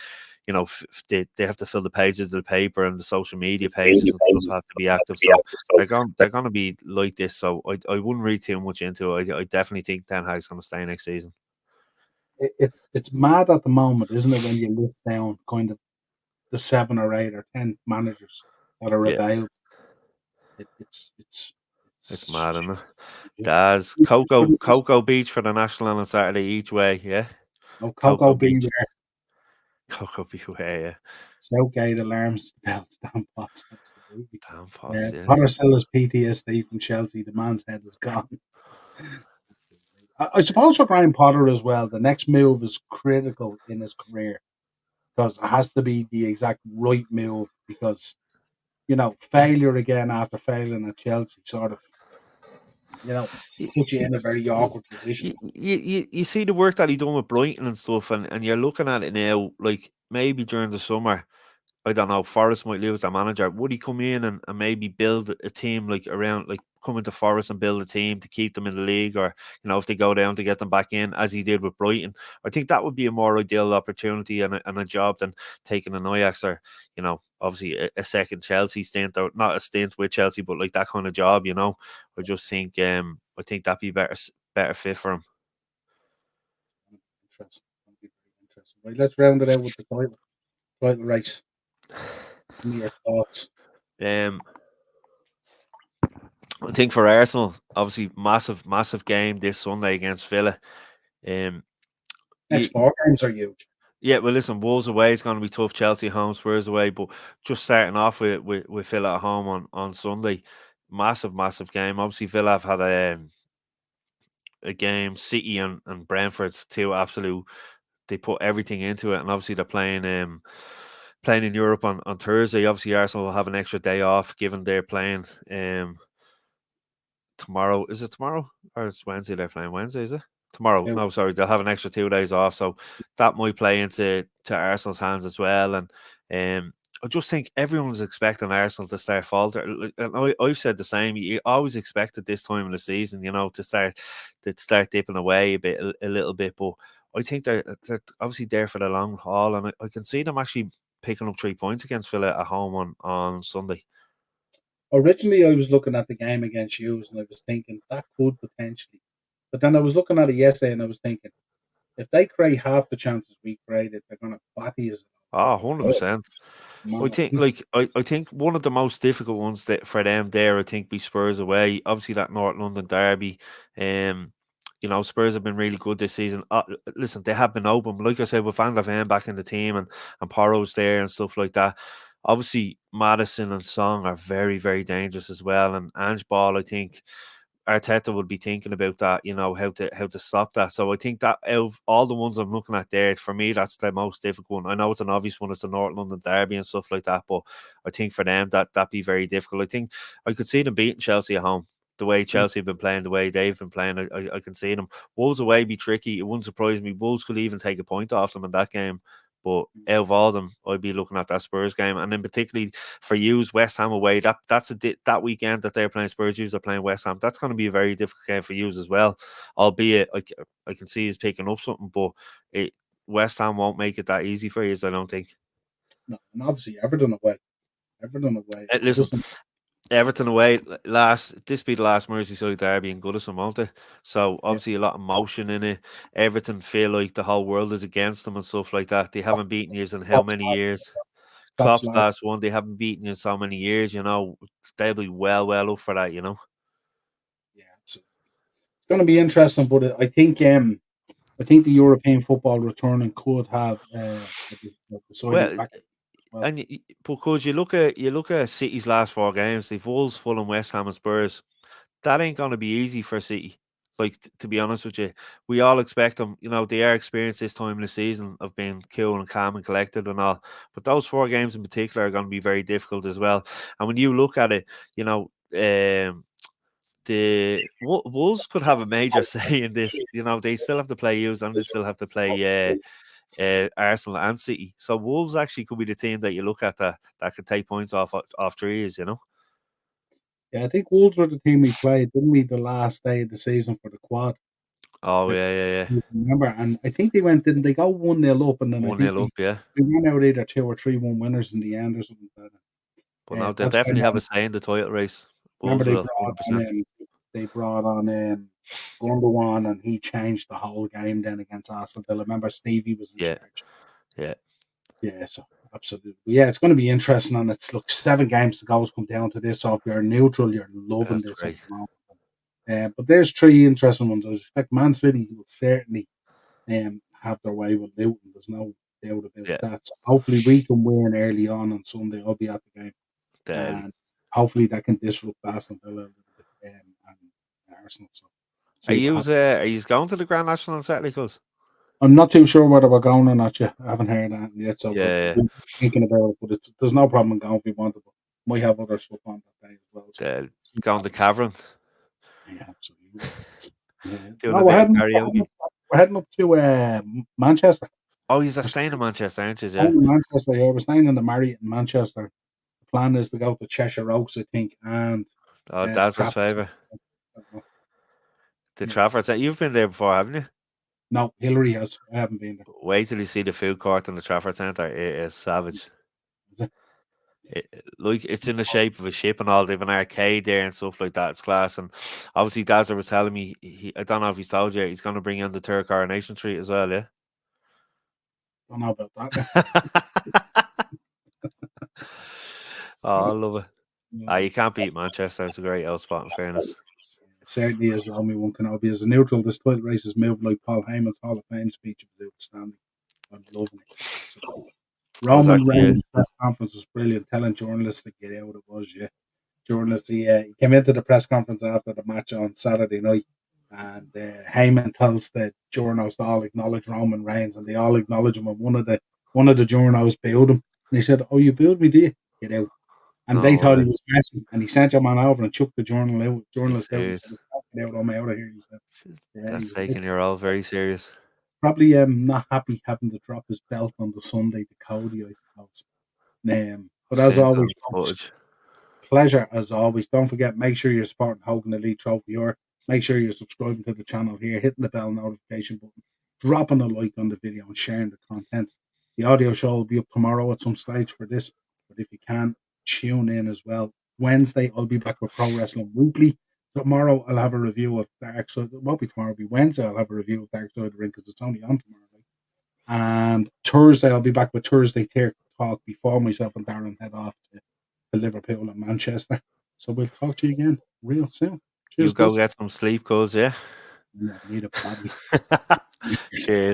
Speaker 2: they have to fill the pages of the paper, and the social media pages and stuff have to be active. So they're going to be like this. So I wouldn't read too much into it. I definitely think Ten Hag's going to stay next season.
Speaker 1: It's mad at the moment, isn't it, when you list down kind of the 7 or 8 or 10 managers that are available.
Speaker 2: It's mad, isn't it? Daz, Cocoa Beach for the national on Saturday each way, yeah.
Speaker 1: No, Cocoa Beach.
Speaker 2: Cocoa beware, yeah.
Speaker 1: Southgate alarms, bells, damn pots, absolutely.
Speaker 2: Damn pots, yeah.
Speaker 1: Potter still has PTSD from Chelsea. The man's head is gone. I suppose for Graham Potter as well, the next move is critical in his career because it has to be the exact right move, because failure again after failing at Chelsea sort of put you in a very awkward position.
Speaker 2: You see the work that he done with Brighton and stuff, and you're looking at it now, like maybe during the summer, I don't know, Forest might lose their manager. Would he come in and maybe build a team like around, like come into Forest and build a team to keep them in the league, or if they go down to get them back in, as he did with Brighton? I think that would be a more ideal opportunity and a job than taking an Ajax or obviously a second Chelsea stint, or not a stint with Chelsea, but like that kind of job. I just think I think that'd be better fit for him.
Speaker 1: Interesting. Interesting. Right, let's round it out with the title race. Give me your thoughts.
Speaker 2: I think for Arsenal, obviously massive game this Sunday against Villa.
Speaker 1: Next 4 games are huge.
Speaker 2: Yeah, well, listen, Wolves away is going to be tough. Chelsea home, Spurs away, but just starting off with Villa at home on Sunday, massive game. Obviously, Villa have had a game. City and Brentford, two absolute. They put everything into it, and obviously they're playing in Europe on Thursday. Obviously, Arsenal will have an extra day off given they're playing tomorrow. Is it tomorrow or it's Wednesday? They're playing Wednesday, is it? Tomorrow.
Speaker 1: Yeah.
Speaker 2: No, sorry, they'll have an extra 2 days off, so that might play into Arsenal's hands as well. And I just think everyone's expecting Arsenal to start faltering. And I've said the same. You always expected this time of the season, to start dipping away a little bit. But I think they're obviously there for the long haul, and I can see them actually picking up 3 points against Villa at home on Sunday.
Speaker 1: Originally, I was looking at the game against Hughes, and I was thinking that could potentially. But then I was looking at it yesterday, and I was thinking, if they create half the chances we created, they're going to batty us.
Speaker 2: 100%. I think I think one of the most difficult ones that for them there, I think, be Spurs away. Obviously, that North London derby. Spurs have been really good this season. Listen, they have been open, but like I said, with Van der Ven back in the team and Porro's there and stuff like that. Obviously, Maddison and Song are very, very dangerous as well. And Ange Ball, I think Arteta would be thinking about that, how to stop that. So I think that out of all the ones I'm looking at there, for me, that's the most difficult one. I know it's an obvious one, it's the North London derby and stuff like that, but I think for them that'd be very difficult. I think I could see them beating Chelsea at home. The way Chelsea have been playing, the way they've been playing, I can see them. Wolves away be tricky. It wouldn't surprise me. Wolves could even take a point off them in that game. But out of all of them, I'd be looking at that Spurs game, and then particularly for Hughes, West Ham away. That's that weekend that they're playing Spurs. Hughes are playing West Ham. That's going to be a very difficult game for Hughes as well. Albeit, I can see he's picking up something, but West Ham won't make it that easy for you, I don't think.
Speaker 1: No, and obviously Everton away.
Speaker 2: Listen, Everton away this be the last Merseyside derby in Goodison, won't it? So obviously a lot of motion in it. Everton feel like the whole world is against them and stuff like that. They haven't beaten you in how many years? Klopp's last one. They haven't beaten you in so many years. They'll be well up for that.
Speaker 1: Yeah, absolutely. It's going to be interesting, but I think the European football returning could have deciding factor.
Speaker 2: Well, and because you look at City's last 4 games, they've Wolves, Fulham, West Ham, and Spurs. That ain't going to be easy for City. Like, to be honest with you, we all expect them. They are experienced this time in the season of being cool and calm and collected and all. But those 4 games in particular are going to be very difficult as well. And when you look at it, the Wolves could have a major say in this. They still have to play Hughes and they still have to play Arsenal and City. So Wolves actually could be the team that you look at that could take points off 3 years,
Speaker 1: Yeah, I think Wolves were the team we played, didn't we, the last day of the season for the quad?
Speaker 2: Oh, yeah.
Speaker 1: Remember, and I think didn't they go 1-0 up, and then
Speaker 2: 1-0 up, yeah.
Speaker 1: We ran out either 2 or 3-1 winners in the end or something like that.
Speaker 2: But no, they'll definitely have a say in the title race.
Speaker 1: Remember, they brought on Gundogan, and he changed the whole game then against Aston Villa. Remember, Stevie was in charge. Yeah, so absolutely. Yeah, it's going to be interesting, and it's 7 games to go. Come down to this. So if you're neutral, you're loving this. But there's 3 interesting ones. I expect Man City will certainly have their way with Luton. There's no doubt about that. So hopefully we can win early on Sunday. I'll be at the game. And hopefully that can disrupt Aston Villa a little bit and Arsenal. So
Speaker 2: are you going to the Grand National on Saturday, cuz?
Speaker 1: I'm not too sure whether we're going or not yet. I haven't heard that yet, so we're thinking about it. But there's no problem going if we want to. But might have other stuff on that day as well.
Speaker 2: So going to Cavern.
Speaker 1: Yeah, absolutely. Yeah.
Speaker 2: Doing
Speaker 1: No,
Speaker 2: a bit of karaoke.
Speaker 1: we're heading up to Manchester.
Speaker 2: Oh, you're
Speaker 1: We're
Speaker 2: staying in Manchester, aren't you?
Speaker 1: staying
Speaker 2: Yeah.
Speaker 1: in Manchester. Yeah, we're staying in the Marriott in Manchester. The plan is to go to Cheshire Oaks, I think, and
Speaker 2: Oh,
Speaker 1: the
Speaker 2: Dazzler's
Speaker 1: Trafford.
Speaker 2: favourite. The
Speaker 1: Yeah.
Speaker 2: Trafford. You've been there before, haven't you?
Speaker 1: No, Hillary has. I haven't been there.
Speaker 2: Wait till you see the food court in the Trafford Centre. It is savage.
Speaker 1: Is it?
Speaker 2: Like it's in the shape of a ship and all. They've an arcade there and stuff like that. It's class. And obviously, Dazzler was telling me, I don't know if he's told you, he's going to bring in the third Coronation Street as well, yeah?
Speaker 1: Don't know about that.
Speaker 2: Oh, I love it.
Speaker 1: Yeah.
Speaker 2: You can't beat Manchester. It's a great out spot, in fairness.
Speaker 1: It certainly is, Romy One Kenobi. As a neutral, this title race has moved like Paul Heyman's Hall of Fame speech. It was outstanding. I'm loving it. So, Roman Reigns' press conference was brilliant, telling journalists to get out. It was, yeah. Journalists, he came into the press conference after the match on Saturday night, and Heyman tells the journos to all acknowledge Roman Reigns, and they all acknowledge him. And one of the journos booed him, and he said, "Oh, you booed me, do you? Get out." And they thought he was messing, and he sent your man over and chucked the journalist out. He said, "Get out, I'm out of here." He said,
Speaker 2: That's taking your all very serious.
Speaker 1: Probably not happy having to drop his belt on the Sunday to Cody, I suppose. But as always, folks, pleasure as always. Don't forget, make sure you're supporting Hogan Elite Trophy here. Make sure you're subscribing to the channel here, hitting the bell notification button, dropping a like on the video, and sharing the content. The audio show will be up tomorrow at some stage for this, but if you can, tune in as well. Wednesday, I'll be back with Pro Wrestling Weekly. Tomorrow, I'll have a review of Dark Side. It won't be tomorrow, it'll be Wednesday. I'll have a review of Dark Side of the Ring because it's only on tomorrow. And Thursday, I'll be back with Thursday Tier Talk before myself and Darren head off to Liverpool and Manchester. So we'll talk to you again real soon.
Speaker 2: Cheers, you go get some sleep, cuz, yeah?
Speaker 1: Yeah, need it badly.
Speaker 2: Cheers.